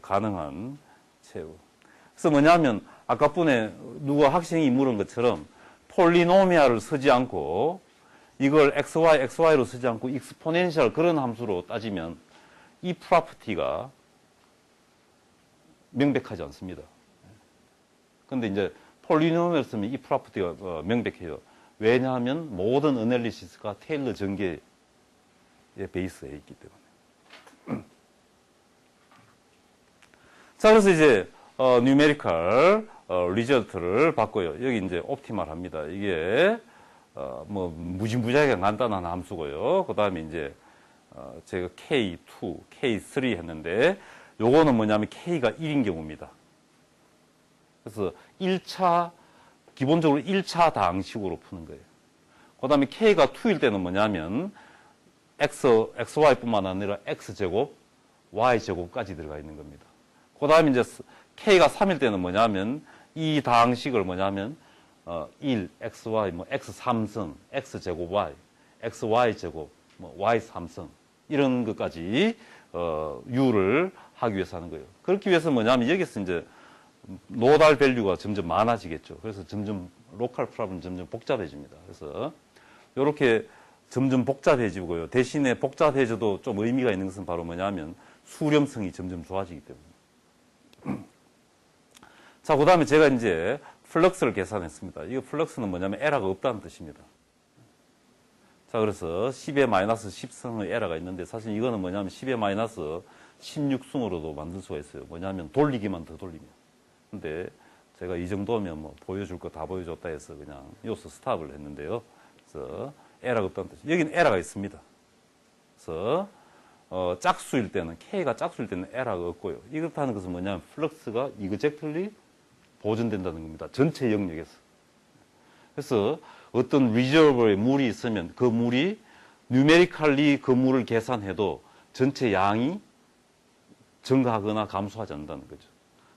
가능한 채우. 그래서 뭐냐면 아까 분에 누가 학생이 물은 것처럼 폴리노미알을 쓰지 않고 이걸 xy로 쓰지 않고 익스포넨셜 그런 함수로 따지면 이 프로퍼티가 명백하지 않습니다. 근데 이제 폴리노미얼 쓰면 이 프로퍼티가 명백해요. 왜냐하면 모든 어널리시스가 테일러 전개의 베이스에 있기 때문에. 자, 그래서 이제 뉴메리컬 리절트를 봤고요. 여기 이제 옵티멀 합니다. 이게 뭐 무지무지하게 간단한 함수고요. 그 다음에 이제 제가 K2, K3 했는데 요거는 뭐냐면 K가 1인 경우입니다. 그래서 기본적으로 1차 다항식으로 푸는 거예요. 그 다음에 K가 2일 때는 뭐냐면 XY뿐만 아니라 X제곱, Y제곱까지 들어가 있는 겁니다. 그 다음에 이제 K가 3일 때는 뭐냐면 이 다항식을 뭐냐면 1, XY, 뭐 X3선, X제곱 Y, XY제곱, 뭐 Y3선 이런 것까지 U를 하기 위해서 하는 거예요. 그렇기 위해서 뭐냐면 여기서 이제 노달 밸류가 점점 많아지겠죠. 그래서 점점 로컬 프로블럼 점점 복잡해집니다. 그래서 이렇게 점점 복잡해지고요. 대신에 복잡해져도 좀 의미가 있는 것은 바로 뭐냐면 수렴성이 점점 좋아지기 때문에. 자, 그 다음에 제가 이제 플럭스를 계산했습니다. 이 플럭스는 뭐냐면 에러가 없다는 뜻입니다. 자, 그래서 10의 마이너스 10승의 에러가 있는데 사실 이거는 뭐냐면 10의 마이너스 16승으로도 만들 수가 있어요. 뭐냐면 돌리기만 더 돌리면. 근데 제가 이 정도면 뭐 보여줄 거 다 보여줬다 해서 그냥 여기서 스탑을 했는데요. 그래서 에러가 없다는 뜻. 여기는 에러가 있습니다. 그래서 짝수일 때는 K가 짝수일 때는 에러가 없고요. 이렇다는 것은 뭐냐면 플럭스가 이그젝틀리 보존된다는 겁니다. 전체 영역에서. 그래서 어떤 리저버에 물이 있으면 그 물이 뉴메리컬리 그 물을 계산해도 전체 양이 증가하거나 감소하지 않는다는 거죠.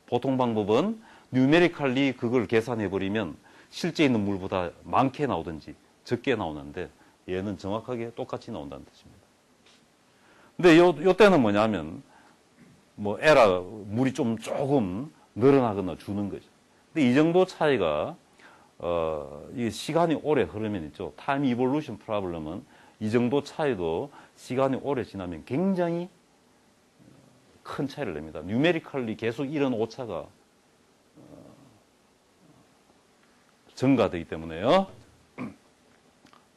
보통 방법은 뉴메리컬리 그걸 계산해버리면 실제 있는 물보다 많게 나오든지 적게 나오는데 얘는 정확하게 똑같이 나온다는 뜻입니다. 근데 요 때는 뭐냐면 뭐 물이 조금 늘어나거나 주는 거죠. 근데 이 정도 차이가 이 시간이 오래 흐르면 있죠. 타임 이볼루션 프로블럼은 이 정도 차이도 시간이 오래 지나면 굉장히 큰 차이를 냅니다. 뉴메리컬리 계속 이런 오차가 증가되기 때문에요.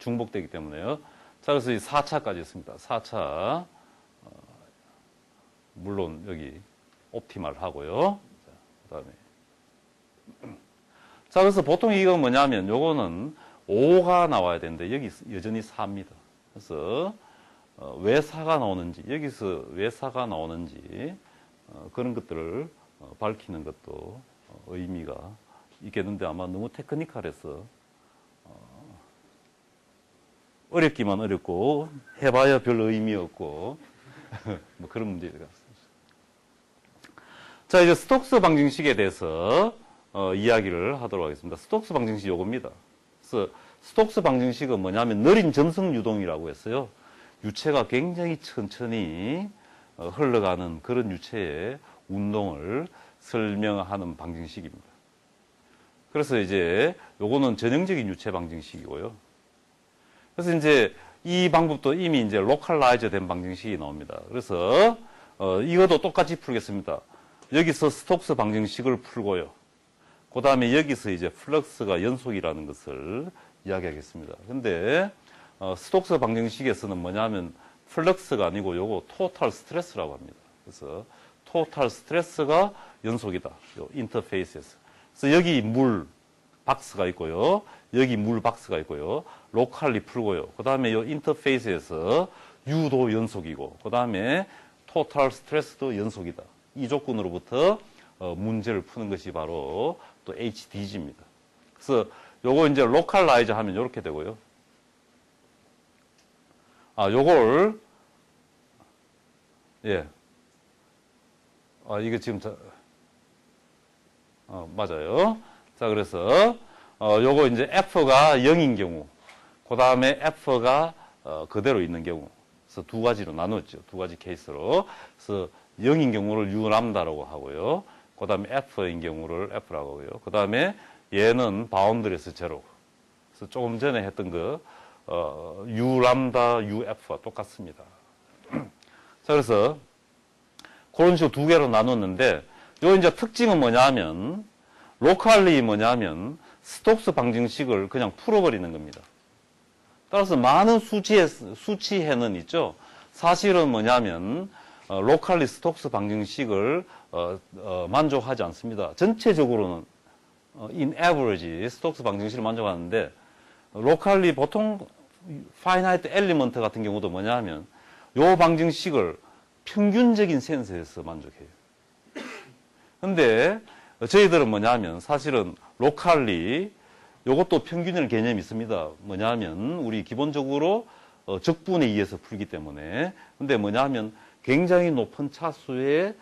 중복되기 때문에요. 자, 그래서 이 4차까지 있습니다. 4차. 물론 여기 옵티말 하고요. 그 다음에. 자, 그래서 보통 이거 뭐냐면 요거는 5가 나와야 되는데 여기 여전히 4입니다. 그래서 왜 4가 나오는지, 여기서 왜 4가 나오는지 그런 것들을 밝히는 것도 의미가 있겠는데 아마 너무 테크니컬해서 어렵기만 어렵고 해봐야 별 의미 없고 뭐 그런 문제가 있습니다. 자, 이제 스톡스 방정식에 대해서 이야기를 하도록 하겠습니다. 스톡스 방정식 요겁니다. 그래서 스톡스 방정식은 뭐냐면 느린 점성 유동이라고 했어요. 유체가 굉장히 천천히 흘러가는 그런 유체의 운동을 설명하는 방정식입니다. 그래서 이제 요거는 전형적인 유체 방정식이고요. 그래서 이제 이 방법도 이미 이제 로컬라이즈 된 방정식이 나옵니다. 그래서 이것도 똑같이 풀겠습니다. 여기서 스톡스 방정식을 풀고요. 그 다음에 여기서 이제 플럭스가 연속이라는 것을 이야기하겠습니다. 근데 스톡스 방정식에서는 뭐냐면 플럭스가 아니고 요거 토탈 스트레스라고 합니다. 그래서 토탈 스트레스가 연속이다. 요 인터페이스에서. 그래서 여기 물 박스가 있고요. 여기 물 박스가 있고요. 로컬리 풀고요. 그 다음에 요 인터페이스에서 U도 연속이고, 그 다음에 토탈 스트레스도 연속이다. 이 조건으로부터 문제를 푸는 것이 바로 또 HDG입니다. 그래서 요거 이제 로컬라이즈 하면 이렇게 되고요. 요걸, 예. 이게 지금, 맞아요. 자, 그래서, 요거 이제 F가 0인 경우, 그 다음에 F가 그대로 있는 경우. 그래서 두 가지로 나눴죠. 두 가지 케이스로. 그래서 0인 경우를 U람다라고 하고요. 그 다음에 F인 경우를 F라고 하고요. 그 다음에 얘는 바운드리에서 제로. 그래서 조금 전에 했던 거, U람다, UF와 똑같습니다. 자, 그래서 그런 식으로 두 개로 나눴는데, 요 이제 특징은 뭐냐면, 로컬리 뭐냐면, 스톡스 방정식을 그냥 풀어버리는 겁니다. 따라서 많은 수치해는 있죠. 사실은 뭐냐면, 로컬리 스톡스 방정식을 만족하지 않습니다. 전체적으로는 in average 스톡스 방정식을 만족하는데 로컬리 보통 finite element 같은 경우도 뭐냐면 요 방정식을 평균적인 센스에서 만족해요. 근데 저희들은 뭐냐면 사실은 로컬리 요것도 평균이라는 개념이 있습니다. 뭐냐면 우리 기본적으로 적분에 의해서 풀기 때문에 근데 뭐냐면 굉장히 높은 차수의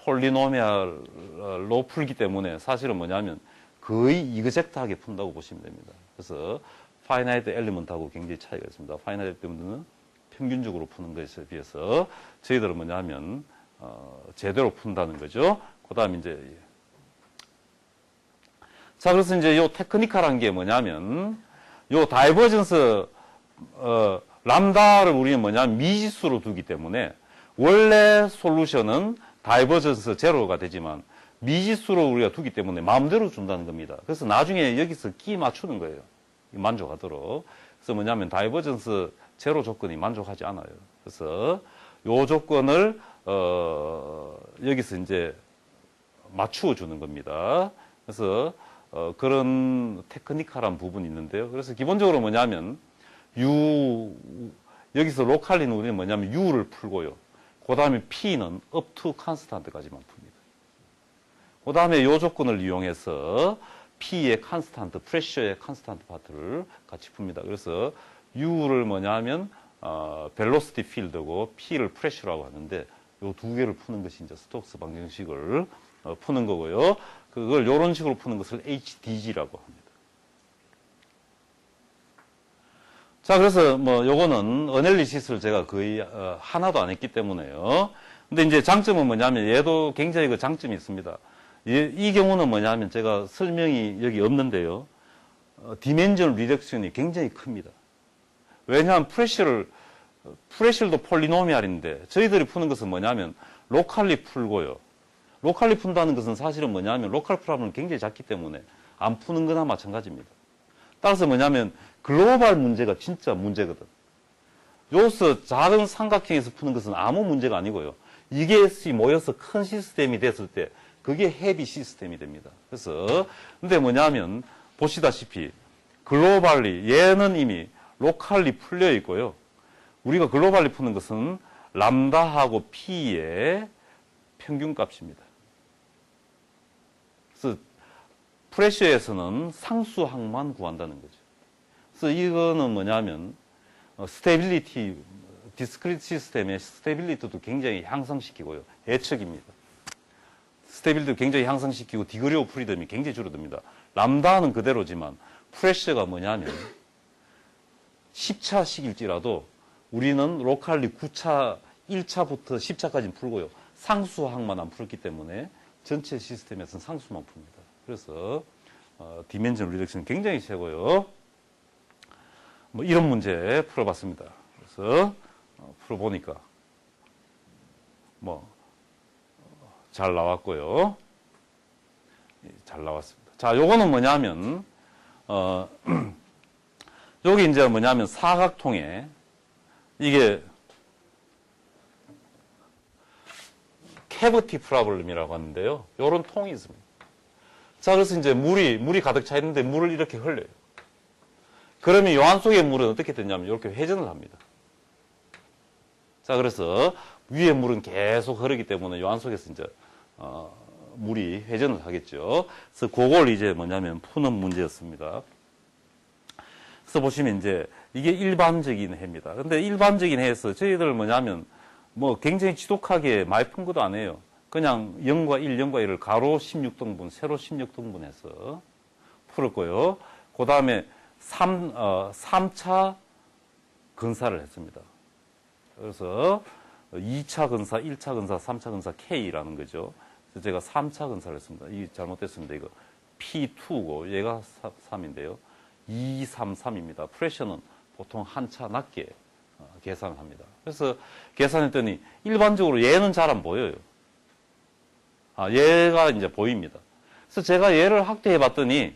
폴리노미알로 풀기 때문에 사실은 뭐냐면 거의 이그젝트하게 푼다고 보시면 됩니다. 그래서 파이나이트 엘리먼트하고 굉장히 차이가 있습니다. 파이나이트 엘리먼트는 평균적으로 푸는 것에 비해서 저희들은 뭐냐면 제대로 푼다는 거죠. 그 다음에 이제 자, 그래서 이제 요 테크니컬한 게 뭐냐면 요 다이버전스 람다를 우리는 뭐냐면 미지수로 두기 때문에 원래 솔루션은 다이버전스 제로가 되지만 미지수로 우리가 두기 때문에 마음대로 준다는 겁니다. 그래서 나중에 여기서 끼 맞추는 거예요. 만족하도록. 그래서 뭐냐면 다이버전스 제로 조건이 만족하지 않아요. 그래서 요 조건을 여기서 이제 맞추어 주는 겁니다. 그래서 그런 테크니컬한 부분이 있는데요. 그래서 기본적으로 뭐냐면 여기서 로컬리는 우리는 뭐냐면 U를 풀고요. 그 다음에 P는 up to constant까지만 풉니다. 그 다음에 이 조건을 이용해서 P의 컨스탄트, 프레셔의 컨스탄트 파트를 같이 풉니다. 그래서 U를 뭐냐면 벨로시티 필드고 P를 프레셔라고 하는데 이 두 개를 푸는 것이 이제 스톡스 방정식을 푸는 거고요. 그걸 이런 식으로 푸는 것을 HDG라고 합니다. 자, 그래서 뭐 요거는 어널리시스를 제가 거의 하나도 안 했기 때문에요. 근데 이제 장점은 뭐냐면 얘도 굉장히 그 장점이 있습니다. 이 경우는 뭐냐면 제가 설명이 여기 없는데요. 디멘전 리덕션이 굉장히 큽니다. 왜냐하면 프레셔도 폴리노미알인데 저희들이 푸는 것은 뭐냐면 로컬리 풀고요. 로컬리 푼다는 것은 사실은 뭐냐면 로컬 프로블럼은 굉장히 작기 때문에 안 푸는 거나 마찬가지입니다. 따라서 뭐냐면 글로벌 문제가 진짜 문제거든. 여기서 작은 삼각형에서 푸는 것은 아무 문제가 아니고요. 이게 모여서 큰 시스템이 됐을 때 그게 헤비 시스템이 됩니다. 그래서 근데 뭐냐면 보시다시피 글로벌리 얘는 이미 로컬리 풀려 있고요. 우리가 글로벌리 푸는 것은 람다하고 P의 평균값입니다. 그래서 프레셔에서는 상수항만 구한다는 거죠. 그래서 이거는 뭐냐면 스테빌리티, 디스크리트 시스템의 스테빌리티도 굉장히 향상시키고요. 예측입니다. 스테빌리티도 굉장히 향상시키고 디그리 오브 프리덤이 굉장히 줄어듭니다. 람다는 그대로지만 프레셔가 뭐냐면 10차씩일지라도 우리는 로컬리 9차, 1차부터 10차까지는 풀고요. 상수항만 안 풀었기 때문에 전체 시스템에서는 상수만 풉니다. 그래서 디멘전 리덕션 굉장히 최고요. 뭐 이런 문제 풀어봤습니다. 그래서 풀어보니까 뭐 잘 나왔고요. 잘 나왔습니다. 자, 요거는 뭐냐면 여기 이제 뭐냐면 사각통에 이게 캐비티 프로블럼이라고 하는데요. 요런 통이 있습니다. 자, 그래서 이제 물이 가득 차 있는데 물을 이렇게 흘려요. 그러면 요 안 속의 물은 어떻게 되냐면 이렇게 회전을 합니다. 자, 그래서 위에 물은 계속 흐르기 때문에 요 안 속에서 이제 물이 회전을 하겠죠. 그래서 그걸 이제 뭐냐면 푸는 문제였습니다. 그래서 보시면 이제 이게 일반적인 해입니다. 근데 일반적인 해에서 저희들 뭐냐면 뭐 굉장히 지독하게 많이 푼 것도 아니에요. 그냥 0과 1, 0과 1을 가로 16등분, 세로 16등분 해서 풀었고요. 그 다음에 3차 근사를 했습니다. 그래서 2차 근사, 1차 근사, 3차 근사 K라는 거죠. 그래서 제가 3차 근사를 했습니다. 이게 잘못됐습니다. 이거 P2고 얘가 3인데요. 2, 3, 3입니다. 프레셔는 보통 한 차 낮게 계산을 합니다. 그래서 계산했더니 일반적으로 얘는 잘 안 보여요. 얘가 이제 보입니다. 그래서 제가 얘를 확대해 봤더니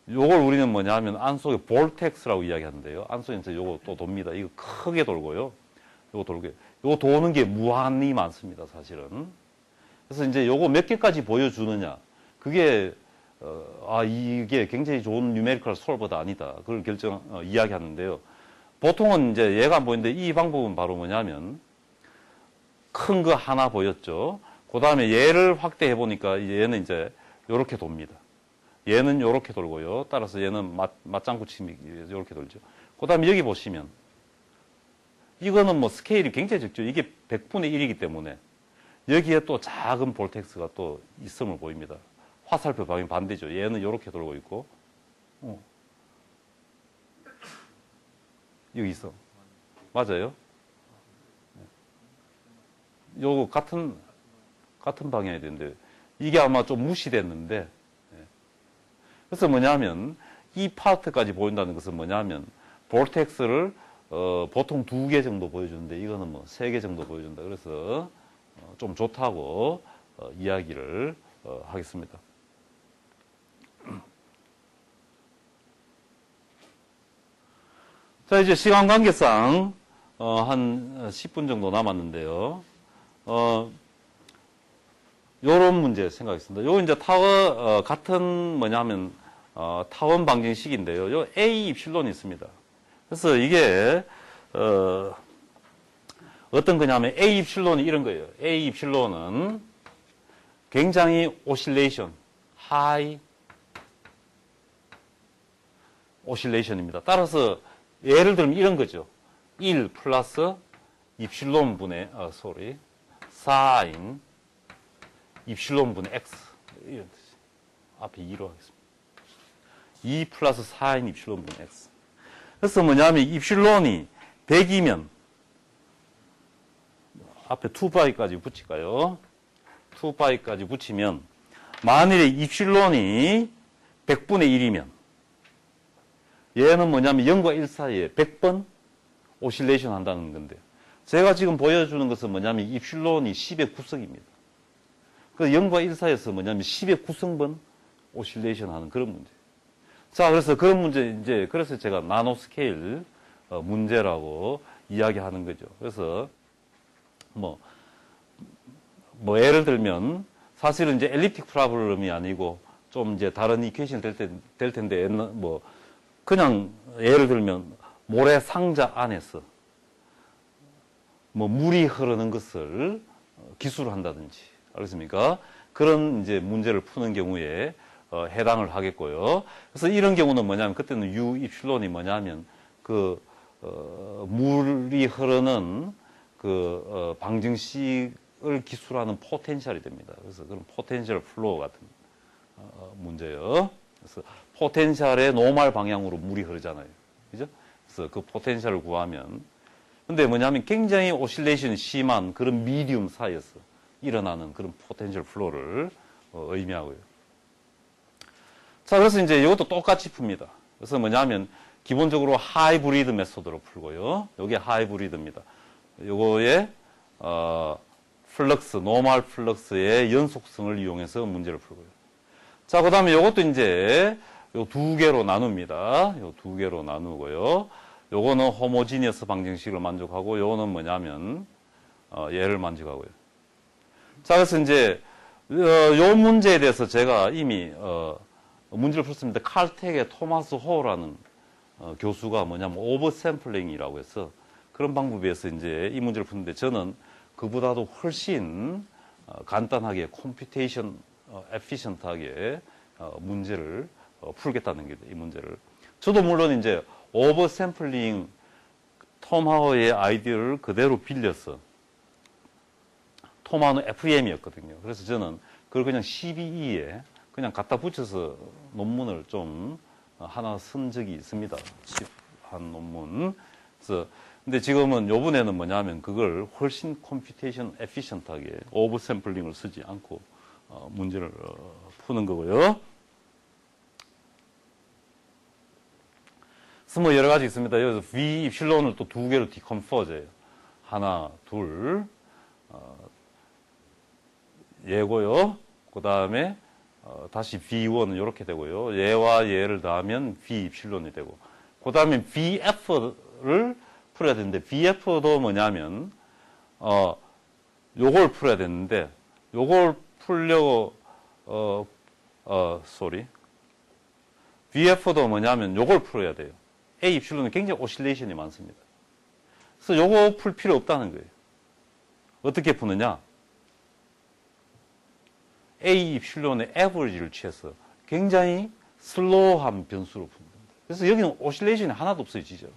요걸 우리는 뭐냐 하면 안속에 볼텍스라고 이야기하는데요. 안속에 이제 요거 또 돕니다. 이거 크게 돌고요. 요거 돌게. 요거 도는 게 무한히 많습니다, 사실은. 그래서 이제 요거 몇 개까지 보여주느냐. 그게, 이게 굉장히 좋은 뉴메리컬 솔버다 아니다. 그걸 이야기하는데요. 보통은 이제 얘가 안 보이는데 이 방법은 바로 뭐냐면 큰 거 하나 보였죠. 그 다음에 얘를 확대해 보니까 얘는 이제 요렇게 돕니다. 얘는 요렇게 돌고요. 따라서 얘는 맞장구침이 요렇게 돌죠. 그 다음에 여기 보시면 이거는 뭐 스케일이 굉장히 적죠. 이게 100분의 1이기 때문에 여기에 또 작은 볼텍스가 또 있음을 보입니다. 화살표 방향 반대죠. 얘는 요렇게 돌고 있고 여기 있어. 맞아요? 요거 같은 방향이 되는데 이게 아마 좀 무시됐는데 그래서 뭐냐면 이 파트까지 보인다는 것은 뭐냐면 볼텍스를 보통 2개 정도 보여주는데 이거는 뭐 3개 정도 보여준다. 그래서 좀 좋다고 이야기를 하겠습니다. 자, 이제 시간 관계상 한 10분 정도 남았는데요. 요런 문제 생각했습니다. 요 이제 같은 뭐냐면 타원 방정식인데요. 요 A 입실론이 있습니다. 그래서 이게 어떤 거냐면 A 입실론이 이런 거예요. A 입실론은 굉장히 오실레이션, 하이 오실레이션입니다. 따라서 예를 들면 이런 거죠. 1 플러스 입실론 분의 사인 입실론 분의 x 이런 뜻이 앞에 2로 하겠습니다. 2 플러스 사인 입실론 분의 x. 그래서 뭐냐면 입실론이 100이면 앞에 2파이까지 붙일까요? 2파이까지 붙이면 만일에 입실론이 100분의 1이면 얘는 뭐냐면 0과 1 사이에 100번 오실레이션 한다는 건데요. 제가 지금 보여주는 것은 뭐냐면 입실론이 10의 9성입니다. 그래서 0과 1 사이에서 뭐냐면 10의 9성번 오실레이션 하는 그런 문제. 자, 그래서 그런 문제, 그래서 제가 나노 스케일 문제라고 이야기하는 거죠. 그래서 예를 들면 사실은 이제 엘립틱 프로블럼이 아니고 좀 이제 다른 이퀘이션 될 텐데 그냥 예를 들면 모래 상자 안에서 물이 흐르는 것을 기술한다든지 알겠습니까? 그런 이제 문제를 푸는 경우에 해당을 하겠고요. 그래서 이런 경우는 뭐냐면 그때는 U 입실론이 뭐냐면 물이 흐르는 방정식을 기술하는 포텐셜이 됩니다. 그래서 그런 포텐셜 플로우 같은 문제요. 그래서 포텐셜의 노멀 방향으로 물이 흐르잖아요. 그죠? 그래서 그 포텐셜을 구하면 근데 뭐냐면 굉장히 오실레이션이 심한 그런 미디움 사이에서 일어나는 그런 포텐셜 플로우를 의미하고요. 자, 그래서 이제 이것도 똑같이 풉니다. 그래서 뭐냐면 기본적으로 하이브리드 메소드로 풀고요. 이게 하이브리드입니다. 요거의 플럭스, 노멀 플럭스의 연속성을 이용해서 문제를 풀고요. 자, 그 다음에 요것도 이제 요 두 개로 나눕니다. 요 두 개로 나누고요. 요거는 호모지니어스 방정식을 만족하고 요거는 뭐냐면 얘를 만족하고요. 자, 그래서 이제 요 문제에 대해서 제가 이미 문제를 풀었습니다. 칼텍의 토마스 호라는 교수가 뭐냐면 오버샘플링이라고 해서 그런 방법에서 이제 이 문제를 푸는데 저는 그보다도 훨씬 간단하게 컴퓨테이션 에피션트하게 문제를 풀겠다는 게 이 문제를. 저도 물론 이제 오버샘플링 톰 하워의 아이디어를 그대로 빌려서 톰 하워는 FEM이었거든요. 그래서 저는 그걸 그냥 12E에 그냥 갖다 붙여서 논문을 좀 하나 쓴 적이 있습니다. 한 논문. 그래서 근데 지금은 요번에는 뭐냐면 그걸 훨씬 컴퓨테이션 에피션트하게 오버샘플링을 쓰지 않고 문제를 푸는 거고요. 그래서 여러 가지 있습니다. 여기서 V 입실론을 또 두 개로 디컴포즈해요. 하나, 둘, 얘고요. 그 다음에 다시 V1은 이렇게 되고요. 얘와 얘를 더하면 V 입실론이 되고. 그 다음에 VF를 풀어야 되는데 VF도 뭐냐면 요걸 풀어야 되는데 요걸 풀려고 VF도 뭐냐면 요걸 풀어야 돼요. A 입실론은 굉장히 오실레이션이 많습니다. 그래서 요거 풀 필요 없다는 거예요. 어떻게 푸느냐? A 입실론의 에버리지를 취해서 굉장히 슬로우한 변수로 푸는 겁니다. 그래서 여기는 오실레이션이 하나도 없어지죠.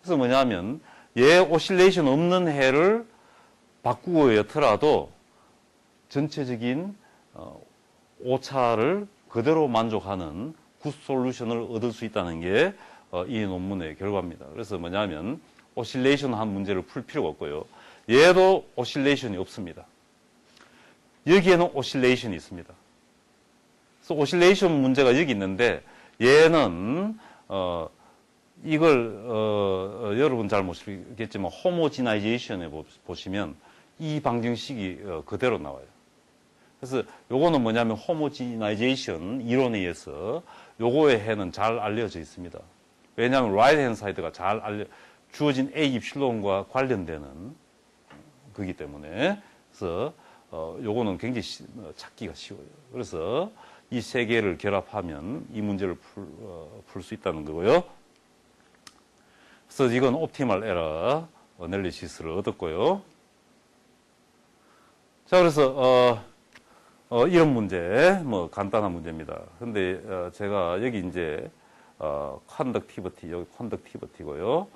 그래서 뭐냐면 얘 오실레이션 없는 해를 바꾸고 여더라도 전체적인 오차를 그대로 만족하는 굿 솔루션을 얻을 수 있다는 게 이 논문의 결과입니다. 그래서 뭐냐면 오실레이션 한 문제를 풀 필요가 없고요. 얘도 오실레이션이 없습니다. 여기에는 오실레이션이 있습니다. 그래서 오실레이션 문제가 여기 있는데 얘는 이걸 여러분 잘 모르겠지만 호모지나이제이션에 보시면 이 방정식이 그대로 나와요. 그래서 요거는 뭐냐면 호모지나이제이션 이론에 의해서 요거의 해는 잘 알려져 있습니다. 왜냐하면 right hand side가 주어진 A 입실론과 관련되는 거기 때문에. 그래서 요거는 굉장히 찾기가 쉬워요. 그래서 이 세 개를 결합하면 이 문제를 풀 수 있다는 거고요. 그래서 이건 옵티멀 에러 어널리시스를 얻었고요. 자, 그래서 이런 문제, 뭐 간단한 문제입니다. 근데 제가 여기 이제 컨덕티비티, 여기 컨덕티비티고요.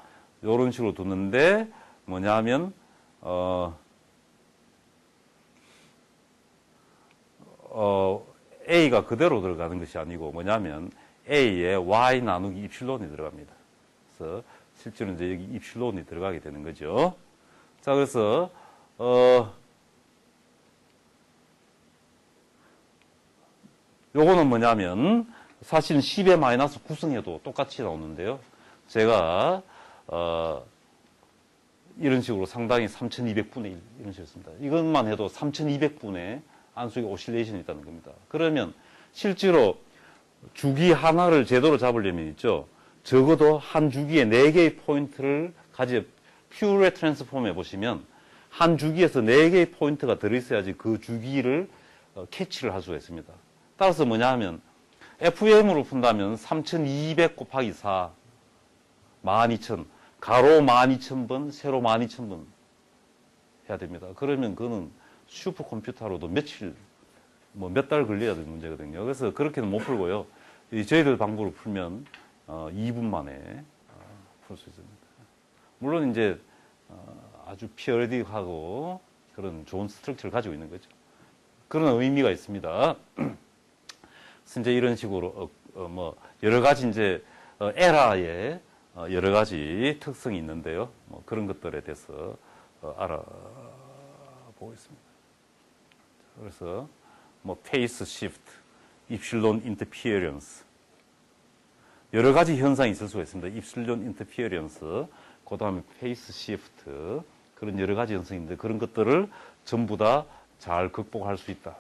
이런 식으로 두는데 뭐냐면 A가 그대로 들어가는 것이 아니고 뭐냐면 A에 Y 나누기 입실론이 들어갑니다. 그래서 실제로 이제 여기 입실론이 들어가게 되는 거죠. 자, 그래서 요거는 뭐냐면 사실은 10의 마이너스 9승해도 똑같이 나오는데요. 제가 이런 식으로 상당히 3200분의 1 이런 식으로 씁니다. 이것만 해도 3200분의 안속에 오실레이션이 있다는 겁니다. 그러면 실제로 주기 하나를 제대로 잡으려면 있죠. 적어도 한 주기에 4개의 포인트를 퓨레 트랜스폼 해보시면 한 주기에서 4개의 포인트가 들어있어야지 그 주기를 캐치를 할 수가 있습니다. 따라서 뭐냐 하면 FEM으로 푼다면 3200 곱하기 4 12000 가로 12000번 세로 12000번 해야 됩니다. 그러면 그거는 슈퍼컴퓨터로도 며칠 몇 달 걸려야 되는 문제거든요. 그래서 그렇게는 못 풀고요. 저희들 방법으로 풀면 2분 만에 풀 수 있습니다. 물론 이제 아주 피어리딕하고 그런 좋은 스트럭처를 가지고 있는 거죠. 그런 의미가 있습니다. 그래서 이제 이런 식으로 여러 가지 이제 에라의 여러 가지 특성이 있는데요. 그런 것들에 대해서 알아보고 있습니다. 그래서 페이스 시프트, 입실론 인터피어런스 여러 가지 현상이 있을 수가 있습니다. 입실론 인터피어런스, 그 다음에 페이스 시프트 그런 여러 가지 현상인데 그런 것들을 전부 다 잘 극복할 수 있다.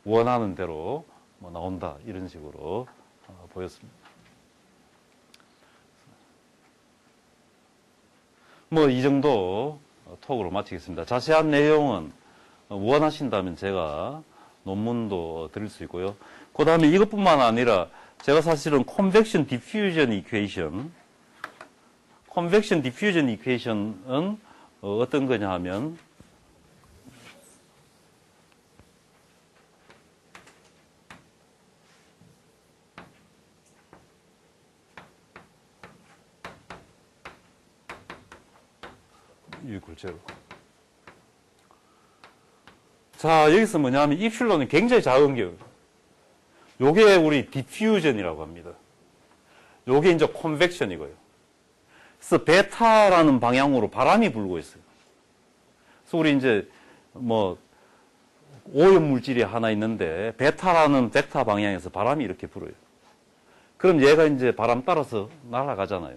원하는 대로 나온다. 이런 식으로 보였습니다. 이 정도 톡으로 마치겠습니다. 자세한 내용은 원하신다면 제가 논문도 드릴 수 있고요. 그 다음에 이것뿐만 아니라 제가 사실은 컨벡션 디퓨전 이퀘이션은 어떤 거냐 하면 이 글자로. 자, 여기서 뭐냐면 입실론은 굉장히 작은 게 요게 우리 디퓨전이라고 합니다. 요게 이제 컨벡션이고요. 그래서 베타라는 방향으로 바람이 불고 있어요. 그래서 우리 이제 오염 물질이 하나 있는데 베타라는 벡터 방향에서 바람이 이렇게 불어요. 그럼 얘가 이제 바람 따라서 날아가잖아요.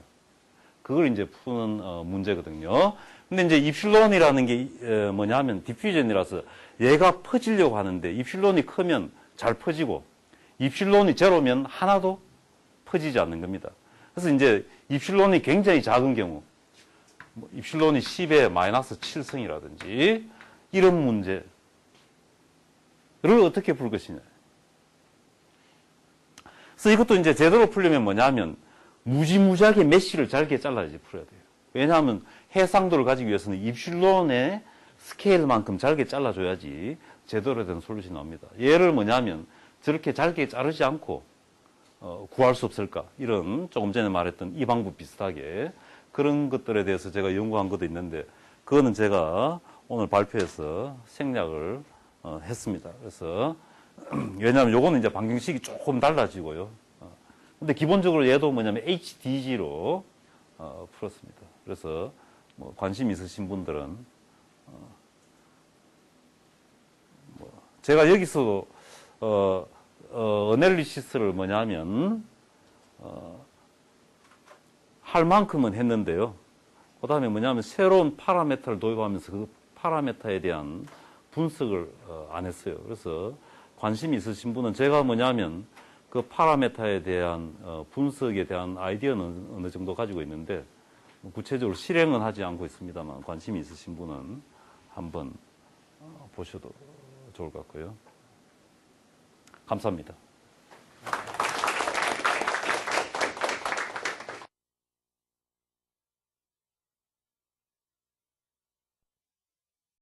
그걸 이제 푸는 문제거든요. 근데 이제 입실론이라는 게 뭐냐면 디퓨전이라서 얘가 퍼지려고 하는데 입실론이 크면 잘 퍼지고 입실론이 제로면 하나도 퍼지지 않는 겁니다. 그래서 이제 입실론이 굉장히 작은 경우 입실론이 10의 마이너스 7승이라든지 이런 문제를 어떻게 풀 것이냐. 그래서 이것도 이제 제대로 풀려면 뭐냐면 무지무지하게 메쉬를 잘게 잘라야지 풀어야 돼요. 왜냐하면 해상도를 가지기 위해서는 입실론의 스케일만큼 잘게 잘라줘야지 제대로 된 솔루션이 나옵니다. 얘를 뭐냐면 저렇게 잘게 자르지 않고 구할 수 없을까? 이런 조금 전에 말했던 이 방법 비슷하게 그런 것들에 대해서 제가 연구한 것도 있는데 그거는 제가 오늘 발표해서 생략을 했습니다. 그래서 왜냐하면 요거는 이제 방정식이 조금 달라지고요. 근데 기본적으로 얘도 뭐냐면 HDG로 풀었습니다. 그래서 관심 있으신 분들은 제가 여기서 어널리시스를 뭐냐면 할 만큼은 했는데요. 그 다음에 뭐냐면 새로운 파라미터를 도입하면서 그 파라메타에 대한 분석을 안 했어요. 그래서 관심이 있으신 분은 제가 뭐냐면 그 파라메타에 대한 분석에 대한 아이디어는 어느 정도 가지고 있는데 구체적으로 실행은 하지 않고 있습니다만 관심이 있으신 분은 한번 보셔도 좋을 것 같고요. 감사합니다.